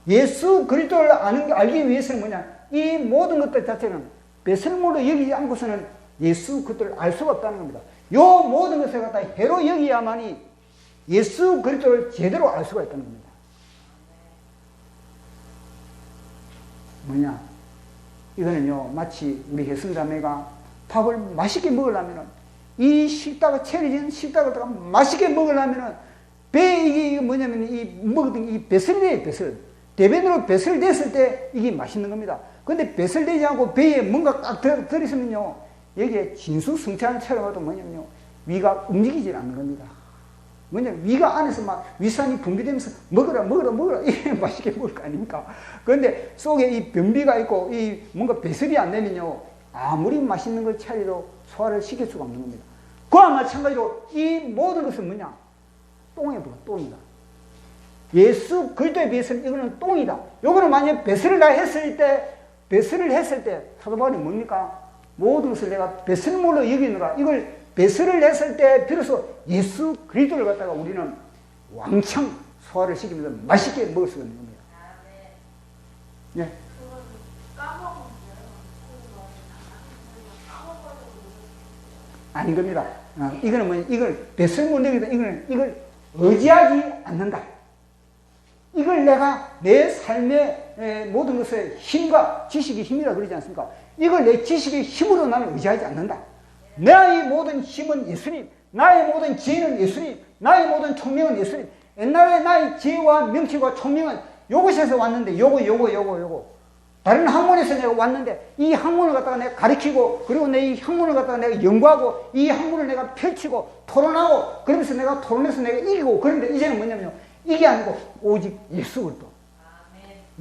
예수 그리스도를 알기 위해서는 뭐냐? 이 모든 것들 자체는 배설물로 여기지 않고서는 예수 그리스도를 알 수가 없다는 겁니다. 요 모든 것을 갖다 해로 여기야만이 예수 그리스도를 제대로 알 수가 있다는 겁니다. 뭐냐? 이거는요, 마치 우리 혜승자매가 밥을 맛있게 먹으려면은, 이 식탁을, 차려진 식탁을 맛있게 먹으려면은, 배에 이게 뭐냐면, 이 먹었던 이 배설이에요, 배설. 대변으로 배설됐을 때 이게 맛있는 겁니다. 근데 배설되지 않고 배에 뭔가 딱 들어있으면요, 여기에 진수성찬을 촬영해도 뭐냐면요, 위가 움직이질 않는 겁니다. 뭐냐면 위가 안에서 막 위산이 분비되면서 먹어라 이게 맛있게 먹을 거 아닙니까? 그런데 속에 이 변비가 있고 이 뭔가 배설이 안 되면요, 아무리 맛있는 걸 차려도 소화를 시킬 수가 없는 겁니다. 그와 마찬가지로 이 모든 것은 뭐냐? 똥에 불과 똥이다. 예수 그리스도에 비해서는 이거는 똥이다. 요거는 만약에 배설을 다 했을 때 사도 바울이 뭡니까? 모든 것을 내가 배설물로 여기느라, 이걸 배설을 했을 때 비로소 예수 그리스도를 갖다가 우리는 왕창 소화를 시키면서 맛있게 먹을 수가 있는 겁니다. 예. 아닌 겁니다. 이거는 뭐냐? 이걸 배설물 내기다. 이걸 의지하지 않는다. 이걸 내가 내 삶의 모든 것의 힘과 지식의 힘이라 그러지 않습니까? 이걸 내 지식의 힘으로 나는 의지하지 않는다. 나의 모든 힘은 예수님, 나의 모든 지혜는 예수님, 나의 모든 총명은 예수님. 옛날에 나의 지혜와 명치와 총명은 요것에서 왔는데, 요거. 다른 학문에서 내가 왔는데, 이 학문을 갖다가 내가 가르치고, 그리고 내 이 학문을 갖다가 내가 연구하고, 이 학문을 내가 펼치고, 토론하고, 그러면서 내가 토론해서 내가 이기고, 그런데 이제는 뭐냐면요, 이게 아니고, 오직 예수 그리스도.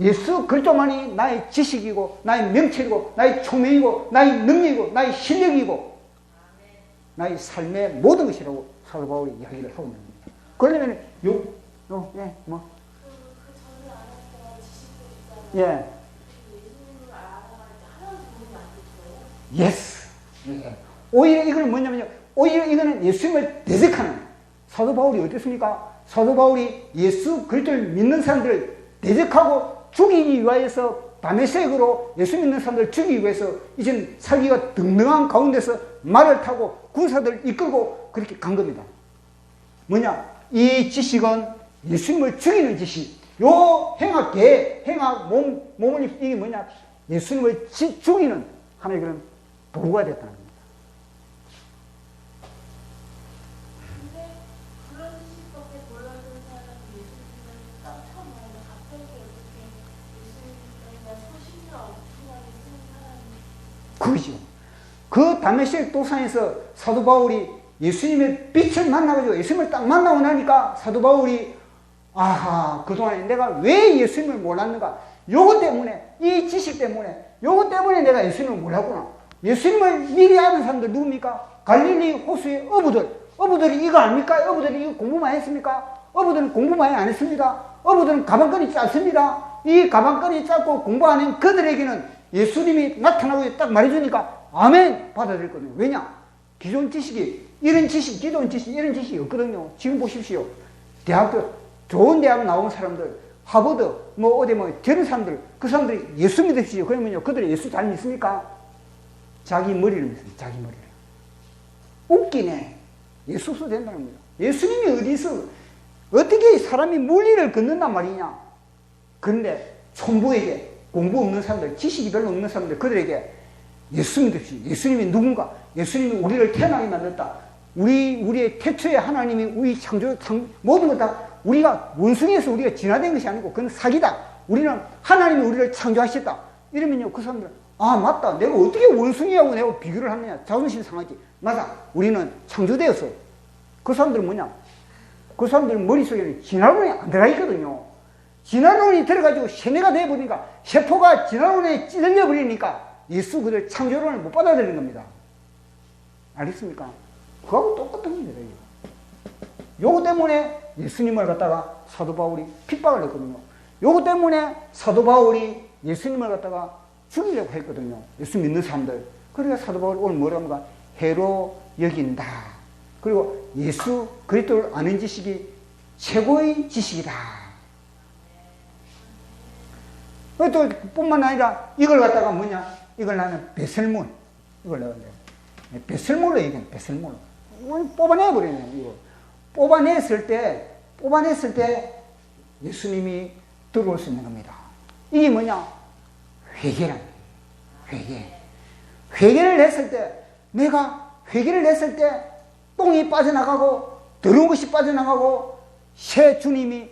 예수 그리스도만이 나의 지식이고, 나의 명체이고, 나의 총명이고, 나의 능력이고, 나의 실력이고, 나의 삶의 모든 것이라고 사도 바울이 이야기를 하고 있는 겁니다. 그러려면 예스. 오히려 이거는 뭐냐면요, 오히려 이거는 예수님을 대적하는, 사도 바울이 어땠습니까? 사도 바울이 예수 그리스도를 믿는 사람들을 대적하고 죽이기 위하여서 다메섹으로 예수 믿는 사람들을 죽이기 위해서 이젠 살기가 등등한 가운데서 말을 타고 군사들을 이끌고 그렇게 간 겁니다. 뭐냐? 이 지식은 예수님을 죽이는 지식. 요 행악 몸을 이게 뭐냐? 예수님을 죽이는 하나의 그런 도구가 됐다는 겁니다. 근데 그런 지식밖에 몰라서 사람이 예수님을 딱 처음 알고 갑자기 어떻게 예수님에 대한 소신과 엄청나게 쓰는 사람이 그거죠. 그 다메섹 도상에서 사도 바울이 예수님의 빛을 만나가지고 예수님을 딱 만나고 나니까 사도 바울이 아하, 그동안에 내가 왜 예수님을 몰랐는가? 요거 때문에, 이 지식 때문에, 요거 때문에 내가 예수님을 몰랐구나. 예수님을 미리 아는 사람들 누굽니까? 갈릴리 호수의 어부들이 이거 압니까? 어부들이 이거 공부 많이 했습니까? 어부들은 공부 많이 안 했습니다. 어부들은 가방끈이 짧습니다. 이 가방끈이 짧고 공부 안 한 그들에게는 예수님이 나타나고 딱 말해주니까 아멘 받아들였거든요. 왜냐? 기존 지식이 이런 지식, 기존 지식 이런 지식이 없거든요. 지금 보십시오. 대학교 좋은 대학 나온 사람들, 하버드 어디 저런 사람들, 그 사람들이 예수 믿으시죠. 그러면요, 그들이 예수 잘 믿습니까? 자기 머리를 믿습니다. 자기 머리를. 웃기네. 예수도 된다는 겁니다. 예수님이 어디서 어떻게 사람이 물리를 걷는단 말이냐? 그런데 총부에게 공부 없는 사람들, 지식이 별로 없는 사람들, 그들에게 예수 믿으시죠. 예수님이 누군가? 예수님이 우리를 태어나게 만들었다. 우리의 태초에 하나님이 우리 모든 것 다 우리가 원숭이에서 우리가 진화된 것이 아니고 그건 사기다. 우리는 하나님이 우리를 창조하셨다. 이러면요, 그 사람들은 아, 맞다. 내가 어떻게 원숭이하고 내가 비교를 하느냐. 자존심 상하지. 맞아. 우리는 창조되었어. 그 사람들은 뭐냐? 그 사람들 머릿속에는 진화론이 안 들어가 있거든요. 진화론이 들어가지고 세뇌가 되어버리니까, 세포가 진화론에 찔려버리니까 예수 그들 창조론을 못 받아들이는 겁니다. 알겠습니까? 그거하고 똑같은 겁니다. 요거 때문에 예수님을 갖다가 사도 바울이 핍박을 했거든요. 요거 때문에 사도 바울이 예수님을 갖다가 죽이려고 했거든요. 예수 믿는 사람들. 그러니까 사도 바울이 오늘 뭐라고 합니까? 해로 여긴다. 그리고 예수 그리스도를 아는 지식이 최고의 지식이다. 또 뿐만 아니라 이걸 갖다가 뭐냐? 이걸 나는 배설문. 이걸 내가 배설물로 얘기하는 배설물로. 뽑아내버리네, 이거. 뽑아냈을 때 예수님이 들어올 수 있는 겁니다. 이게 뭐냐? 회개란 회개를 했을 때, 내가 회개를 했을 때 똥이 빠져나가고 더러운 것이 빠져나가고 새 주님이,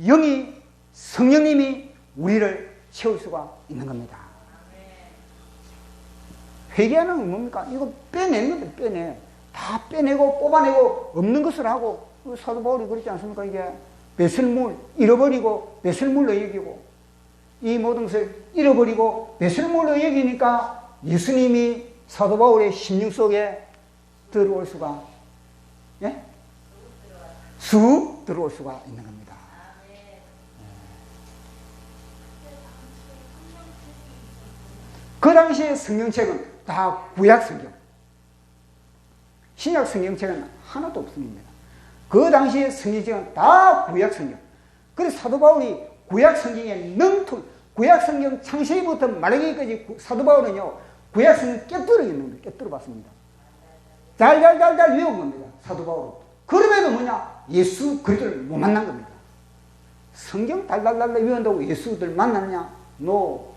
영이, 성령님이 우리를 채울 수가 있는 겁니다. 회개하는 건 뭡니까? 이거 빼내는 건데, 빼내. 다 빼내고 뽑아내고 없는 것을 하고, 사도 바울이 그렇지 않습니까? 이게 배설물, 잃어버리고 배설물로 여기고, 이 모든 것을 잃어버리고 배설물로 여기니까 예수님이 사도 바울의 심령 속에 들어올 수가, 예? 쑥 들어올 수가 있는 겁니다. 그 당시의 성경책은 다 구약 성경. 신약 성경책은 하나도 없습니다. 그 당시의 성경책은 다 구약 성경. 그래서 사도 바울이 구약 성경에 능통, 구약 성경 창세기부터 말라기까지 사도 바울은요, 구약 성경 깨뜨려 있는 거예요. 깨뜨려 봤습니다. 잘 외운 겁니다. 사도 바울은. 그럼에도 뭐냐? 예수 그리스도를 못 만난 겁니다. 성경 달달달 외운다고 예수들 만났냐? No.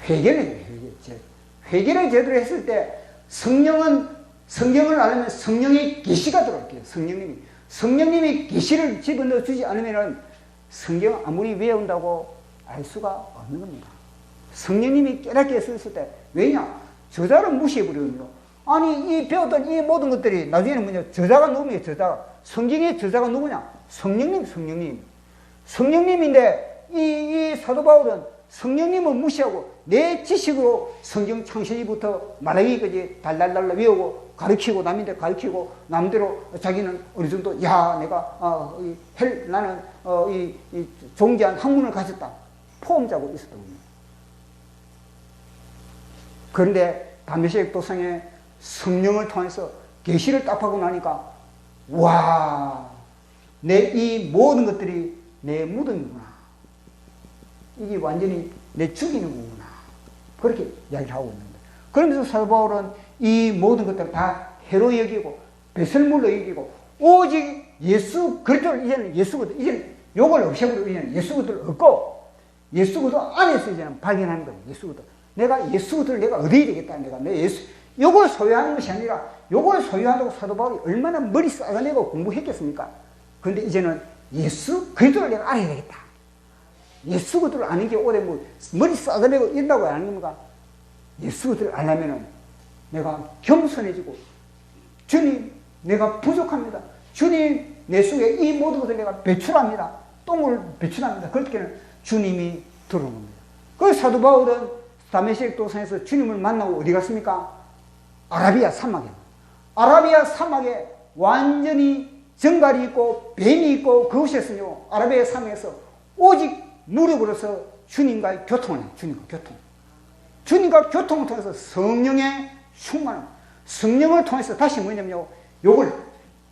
회개를 제대로 했을 때 성경을 알면 성령의 계시가 들어올게요. 성령님이 계시를 집어넣어 주지 않으면은 성경 아무리 외운다고 알 수가 없는 겁니다. 성령님이 깨닫게 했을 때, 왜냐? 저자를 무시해버리거든요. 아니, 이 배웠던 이 모든 것들이 나중에는 뭐냐? 저자가 누구냐? 저자가. 성경의 저자가 누구냐? 성령님인데, 이 사도 바울은 성령님을 무시하고 내 지식으로 성경 창세기부터 말라기까지 달달달 외우고 가르치고, 남인데 가르치고, 남대로 자기는 어느 정도, 야, 내가 나는 이 존귀한 학문을 가졌다 포함자고 있었던 겁니다. 그런데 다메섹 도상에 성령을 통해서 계시를 딱 하고 나니까, 와, 내 이 모든 것들이 내 무덤이구나. 이게 완전히 내 죽이는 거구나. 그렇게 이야기를 하고 있는 거예요. 그러면서 사도 바울은 이 모든 것들을 다 해로 여기고 배설물로 여기고, 오직 예수 그리스도를, 이제는 예수 그리스도, 이제는 요걸 없애버리고 이제는 예수 그리스도를 얻고 예수 그리스도 안에서 이제는 발견하는 거예요. 예수 그리스도. 내가 예수 그리스도를 내가 얻어야 되겠다. 내 예수, 요걸 소유하는 것이 아니라, 요걸 소유한다고 사도 바울이 얼마나 머리 싸가내고 공부했겠습니까? 그런데 이제는 예수 그리스도를 내가 알아야 되겠다. 예수 그리스도를 아는 게 오래 뭐 머리 싸가내고 이런다고 하는 겁니까? 예수 그리스도를 알려면은 내가 겸손해지고, 주님, 내가 부족합니다. 주님, 내 속에 이 모든 것을 내가 배출합니다. 똥을 배출합니다. 그럴 때는 주님이 들어오는 겁니다. 그래서 사도 바울은 다메섹 도상에서 주님을 만나고 어디 갔습니까? 아라비아 사막에. 아라비아 사막에 완전히 정갈이 있고 뱀이 있고 그것이었으며, 아라비아 사막에서 오직 무릎으로서 주님과의 교통을 해요. 주님과 교통을 통해서 성령의 충만함, 성령을 통해서 다시 뭐냐면요, 요걸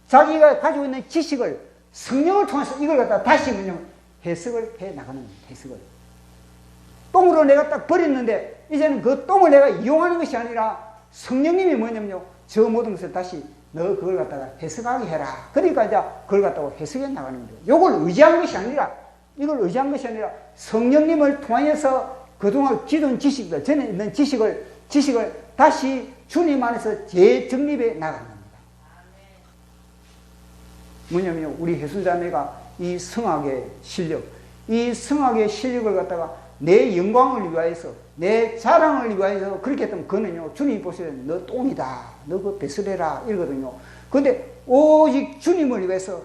자기가 가지고 있는 지식을 성령을 통해서 이걸 갖다 다시 뭐냐면 해석을 해 나가는 거예요. 해석을. 똥으로 내가 딱 버렸는데 이제는 그 똥을 내가 이용하는 것이 아니라 성령님이 뭐냐면요, 저 모든 것을 다시 너 그걸 갖다가 해석하게 해라. 그러니까 이제 그걸 갖다가 해석해 나가는 거예요. 요걸 의지한 것이 아니라, 이걸 의지한 것이 아니라 성령님을 통해서 그동안 기존 지식들, 전에 있는 지식을 다시 주님 안에서 재정립해 나가는 겁니다. 뭐냐면요, 우리 혜순자매가 이 성악의 실력, 이 성악의 실력을 갖다가 내 영광을 위하여서, 내 자랑을 위하여서 그렇게 했다면 그거는요, 주님이 보시되 너 똥이다, 너 그 배설해라 이러거든요. 그런데 오직 주님을 위해서,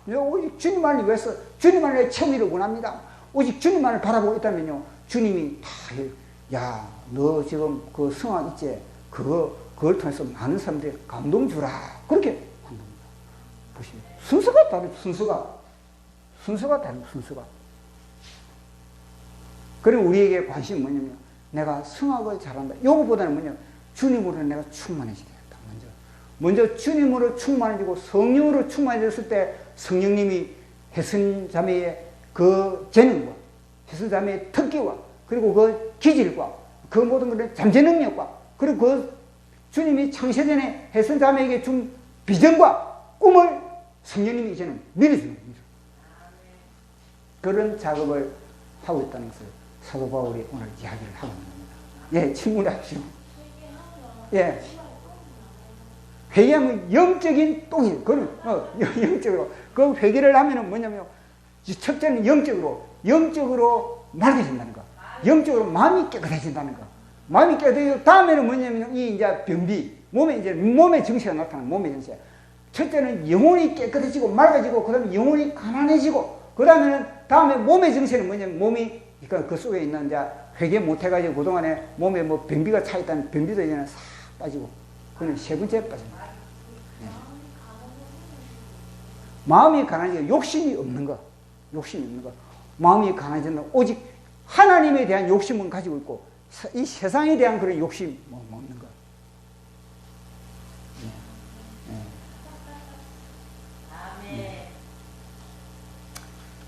오직 주님만을 위해서, 주님만의 체위를 원합니다. 오직 주님만을 바라보고 있다면요, 주님이 다, 야, 너 지금 그 성악 있지? 그걸 통해서 많은 사람들이 감동 주라. 그렇게 한 겁니다. 보시면. 순서가 다르죠, 순서가 다르죠, 순서가. 그리고 우리에게 관심이 뭐냐면, 내가 성악을 잘한다. 요거보다는 뭐냐, 주님으로 내가 충만해지야 되겠다. 먼저 주님으로 충만해지고 성령으로 충만해졌을 때 성령님이 혜순자매의 그 재능과 혜순자매의 특기와 그리고 그 기질과 그 모든 것의 잠재 능력과 그리고 그 주님이 창세전에 해선자매에게 준 비전과 꿈을 성령님이 이제는 밀어주는 겁니다. 그런 작업을 하고 있다는 것을 사도 바울이 오늘 이야기를 하고 있는 겁니다. 예, 질문하십시오. 예. 회개하면 영적인 똥이에요. 그건, 영적으로. 그 회개를 하면은 뭐냐면, 첫째는 영적으로 맑아진다는 거. 영적으로 마음이 깨끗해진다는 거. 마음이 깨끗해지고, 다음에는 뭐냐면, 이 이제 변비, 몸의 정체가 나타나는 몸의 정체. 첫째는 영혼이 깨끗해지고, 맑아지고, 그 다음에 영혼이 가난해지고, 그 다음에 몸의 정체는 뭐냐면, 몸이, 그러니까 그 속에 있는 이제 회개 못해가지고, 그동안에 몸에 뭐 변비가 차있다는 변비도 이제는 싹 빠지고, 그건 세 번째 빠집니다. 네. 마음이 가난해지고, 욕심이 없는 거. 마음이 가난해지는 오직 하나님에 대한 욕심은 가지고 있고, 이 세상에 대한 그런 욕심 없는 거.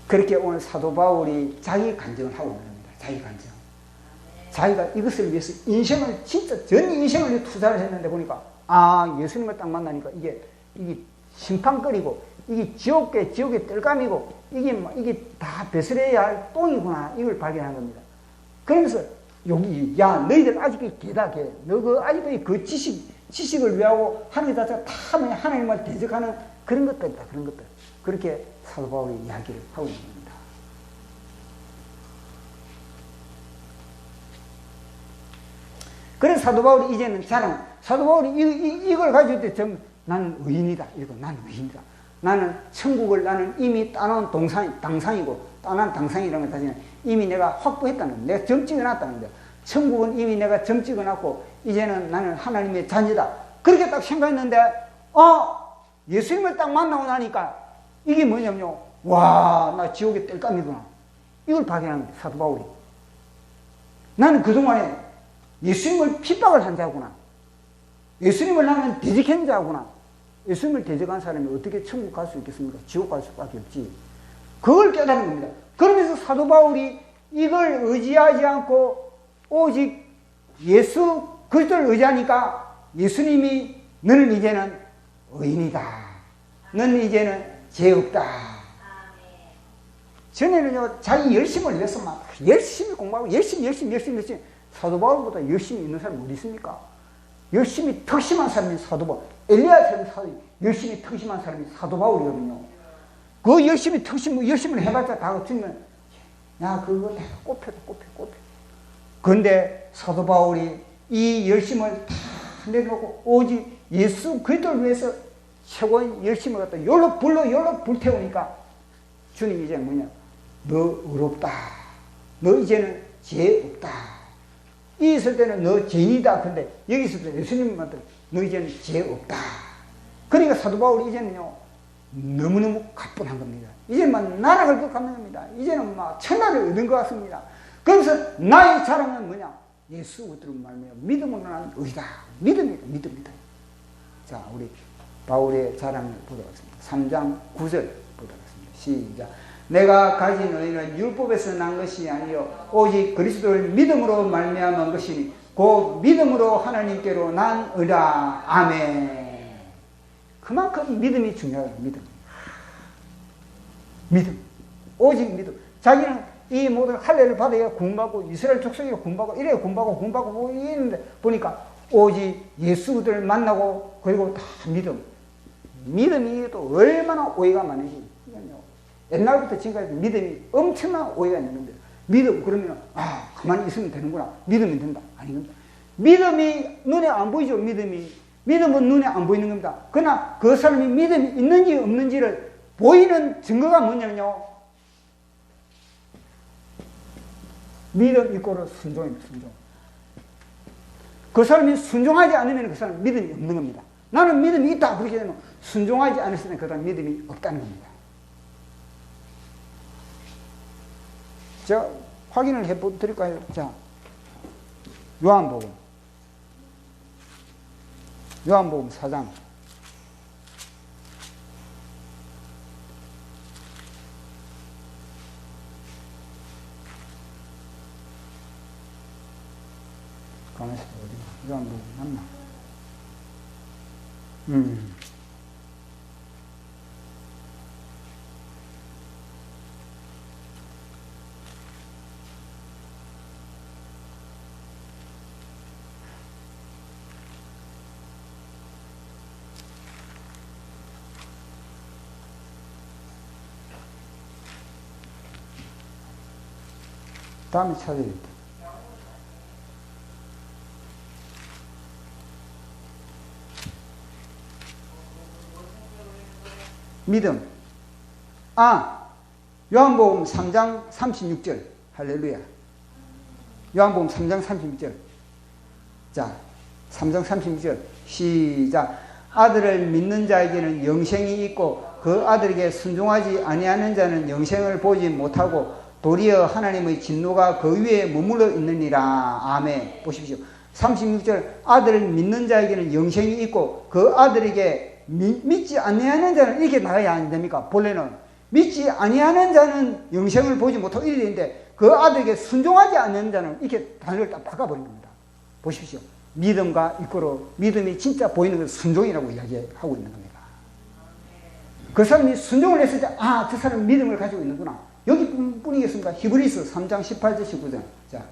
그렇게 오늘 사도 바울이 자기 간증을 하고 있는 겁니다. 자기 간증. 자기가 이것을 위해서 인생을, 진짜 전 인생을 투자를 했는데 보니까, 예수님을 딱 만나니까 이게 심판거리고, 이게 지옥의 뜰감이고, 이게 다 베스레야 할 똥이구나. 이걸 발견한 겁니다. 그러면서, 너희들 아직도 개다. 너 아직도 그 지식을 위하고 하는 것 자체가 다 하나님을 대적하는 그런 것들이다. 그런 것들. 그렇게 사도 바울이 이야기를 하고 있는 겁니다. 그래서 사도 바울이 이제는 사도 바울이 이걸 가지고 때 나는 의인이다. 나는 의인이다. 나는 천국을 나는 이미 따놓은 당상이고, 따놓은 당상이라는 걸 다시는 이미 내가 확보했다는 거예요. 내가 점 찍어놨다는 거예요. 천국은 이미 내가 점 찍어놨고, 이제는 나는 하나님의 자녀다. 그렇게 딱 생각했는데, 예수님을 딱 만나고 나니까, 이게 뭐냐면요. 나 지옥의 뜰감이구나. 이걸 발견한 거예요, 사도 바울이. 나는 그동안에 예수님을 핍박을 한 자구나. 예수님을 나는 대적한 자구나. 예수님을 대적한 사람이 어떻게 천국 갈 수 있겠습니까? 지옥 갈 수밖에 없지. 그걸 깨달은 겁니다. 그러면서 사도 바울이 이걸 의지하지 않고 오직 예수 그리스도를 의지하니까 예수님이 너는 이제는 의인이다. 너는 이제는 죄 없다. 전에는요, 자기 열심을 위해서 막 열심히 공부하고 열심히 사도 바울보다 열심히 있는 사람이 어디 있습니까? 열심히 턱심한 사람이 사도 바울. 엘리야처럼 열심히 턱심한 사람이 사도 바울이거든요. 그 열심히 열심을 해봤자 다 거치면, 그거 다 꼽혀. 그런데 사도 바울이 이 열심을 다 내놓고 오직 예수 그리스도를 위해서 최고의 열심을 갖다 열로 불태우니까 주님이 이제 뭐냐? 너 의롭다. 너 이제는 죄 없다. 이 있을 때는 너 죄인이다. 근데 여기 있을 때 예수님한테 너 이제는 죄 없다. 그러니까 사도 바울이 이제는요, 너무너무 가뿐한 겁니다. 이제는 나락을 극하는 겁니다. 이제는 천하를 얻은 것 같습니다. 그래서 나의 자랑은 뭐냐? 예수 그리스도를 말미암아 믿음으로 나는 의다. 믿음이다. 자, 우리 바울의 자랑을 보도록 하겠습니다. 3장 9절 보도록 하겠습니다. 시작. 내가 가진 의는 율법에서 난 것이 아니요 오직 그리스도를 믿음으로 말미암은 것이니 곧 믿음으로 하나님께로 난 의라. 아멘. 그만큼 믿음이 중요해요. 믿음. 오직 믿음. 자기는 이 모든 할례를 받아야 구원받고 이스라엘 족속이라 구원받고 이래 구원받고 이랬는데 보니까 오직 예수들을 만나고 그리고 다 믿음이 또 얼마나 오해가 많은지. 옛날부터 지금까지 믿음이 엄청난 오해가 있는데, 믿음 그러면 가만히 있으면 되는구나. 믿으면 된다. 아닙니다. 믿음이 눈에 안 보이죠. 믿음은 눈에 안 보이는 겁니다. 그러나 그 사람이 믿음이 있는지 없는지를 보이는 증거가 뭐냐면요, 믿음 이꼬르 순종입니다. 순종. 그 사람이 순종하지 않으면 그 사람은 믿음이 없는 겁니다. 나는 믿음이 있다 그렇게 되면 순종하지 않았을 때 그 사람 믿음이 없다는 겁니다. 자, 확인을 해드릴까요? 자, 요한복음 4장. 가만있어, 어디가? 요한복음 맞나? 다음에 찾아야겠다. 믿음. 요한복음 3장 36절. 할렐루야. 요한복음 3장 36절. 자, 3장 36절. 시작. 아들을 믿는 자에게는 영생이 있고 그 아들에게 순종하지 아니하는 자는 영생을 보지 못하고 도리어 하나님의 진노가 그 위에 머물러 있느니라. 아멘. 보십시오. 36절. 아들을 믿는 자에게는 영생이 있고 그 아들에게 믿지 아니하는 자는 이렇게 나가야 안 됩니까? 본래는 믿지 아니하는 자는 영생을 보지 못하고 이래 되는데 그 아들에게 순종하지 않는 자는 이렇게 단어를 딱 바꿔버린 겁니다. 보십시오. 믿음과 이거로 믿음이 진짜 보이는 건 순종이라고 이야기하고 있는 겁니다. 그 사람이 순종을 했을 때 저 사람은 믿음을 가지고 있는구나. 여기 뿐이겠습니까? 히브리서 3장 18절 19절. 자,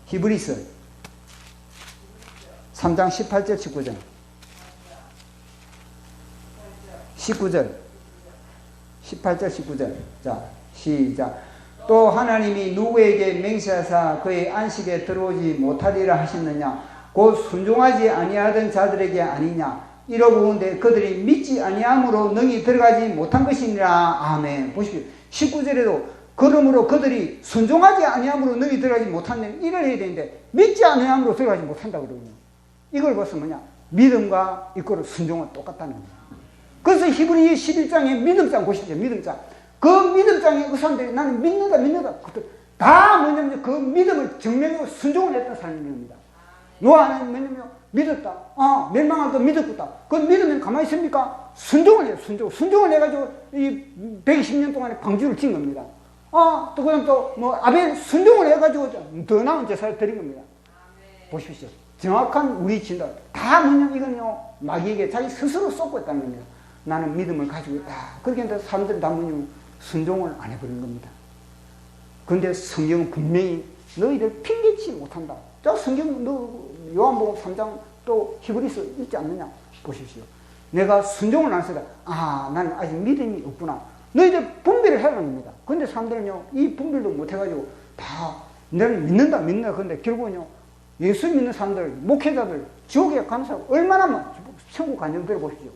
히브리서 3장 18절 19절. 19절. 18절 19절. 자, 시작. 또 하나님이 누구에게 맹세하사 그의 안식에 들어오지 못하리라 하셨느냐? 곧 순종하지 아니하던 자들에게 아니냐? 이러고온데 그들이 믿지 아니함으로 능히 들어가지 못한 것이니라. 아멘. 보십시오. 19절에도 그러므로 그들이 순종하지 아니함으로 능히 들어가지 못한다면 이걸 해야 되는데 믿지 아니함으로 들어가지 못한다 그러거든요. 이걸 벌써 뭐냐? 믿음과 이거로 순종은 똑같다는 거예요. 그래서 히브리 11장에 믿음장 보십시오. 믿음장. 그 믿음장에 그 사람들이 나는 믿는다. 다 뭐냐면 그 믿음을 증명하고 순종을 했던 사람입니다. 노아는 뭐냐면 믿었다. 멸망하도 믿었다. 그 믿으면 가만히 있습니까? 순종을 해요. 순종을 해가지고 이 120년 동안에 방주를 진 겁니다. 또 그다음 또 뭐 아벨 순종을 해가지고 더 나은 제사를 드린 겁니다. 보십시오. 정확한 우리 진단. 다 뭐냐면 이건요 마귀에게 자기 스스로 쏟고 있다는 겁니다. 나는 믿음을 가지고 있다. 그렇게 했는데 사람들은 다 뭐냐면 순종을 안 해버린 겁니다. 그런데 성경은 분명히 너희들 핑계치 못한다. 자, 성경 요한복음 3장 또 히브리서 읽지 않느냐? 보십시오. 내가 순종을 안 했다. 나는 아직 믿음이 없구나. 너희들 분별을 해야 합니다. 그런데 사람들은요, 이 분별도 못 해가지고 다 너를 믿는다. 그런데 결국은요, 예수 믿는 사람들, 목회자들, 지옥에 가는 사람 얼마나 많, 천국 간증들 보십시오.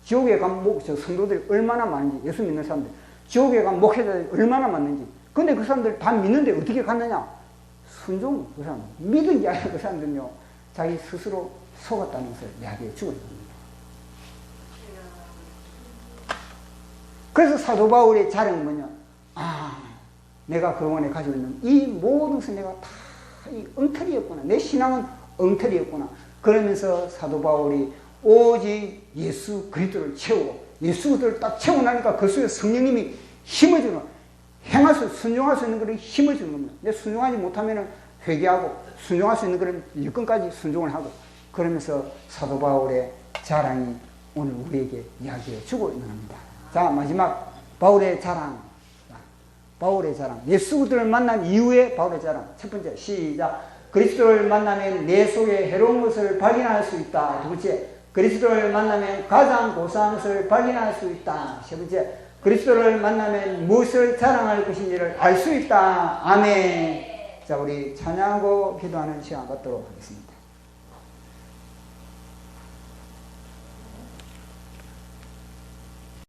지옥에 간 성도들이 얼마나 많은지, 예수 믿는 사람들, 지옥에 간 목회자들이 얼마나 많은지. 근데 그 사람들 다 믿는데 어떻게 갔느냐? 순종, 그 사람, 믿은 게 아니라 그 사람들은요, 자기 스스로 속았다는 것을 이야기해 주고 있는 겁니다. 그래서 사도 바울의 자랑은 뭐냐? 내가 그동안에 가지고 있는 이 모든 것을 내가 다 이 엉터리였구나. 내 신앙은 엉터리였구나. 그러면서 사도 바울이 오직 예수 그리스도를 채우고 예수 그리스도를 딱 채우고 나니까 그 속에 성령님이 힘을 주는, 순종할 수 있는 그런 힘을 주는 겁니다. 근데 순종하지 못하면 회개하고 순종할 수 있는 그런 여건까지 순종을 하고, 그러면서 사도 바울의 자랑이 오늘 우리에게 이야기해 주고 있는 겁니다. 자, 마지막 바울의 자랑. 바울의 자랑. 예수 그리스도를 만난 이후에 바울의 자랑. 첫 번째, 시작. 그리스도를 만나면 내 속에 해로운 것을 발견할 수 있다. 두 번째, 그리스도를 만나면 가장 고사한 것을 발견할 수 있다. 세 번째, 그리스도를 만나면 무엇을 자랑할 것인지를 알 수 있다. 아멘. 자, 우리 찬양하고 기도하는 시간 갖도록 하겠습니다.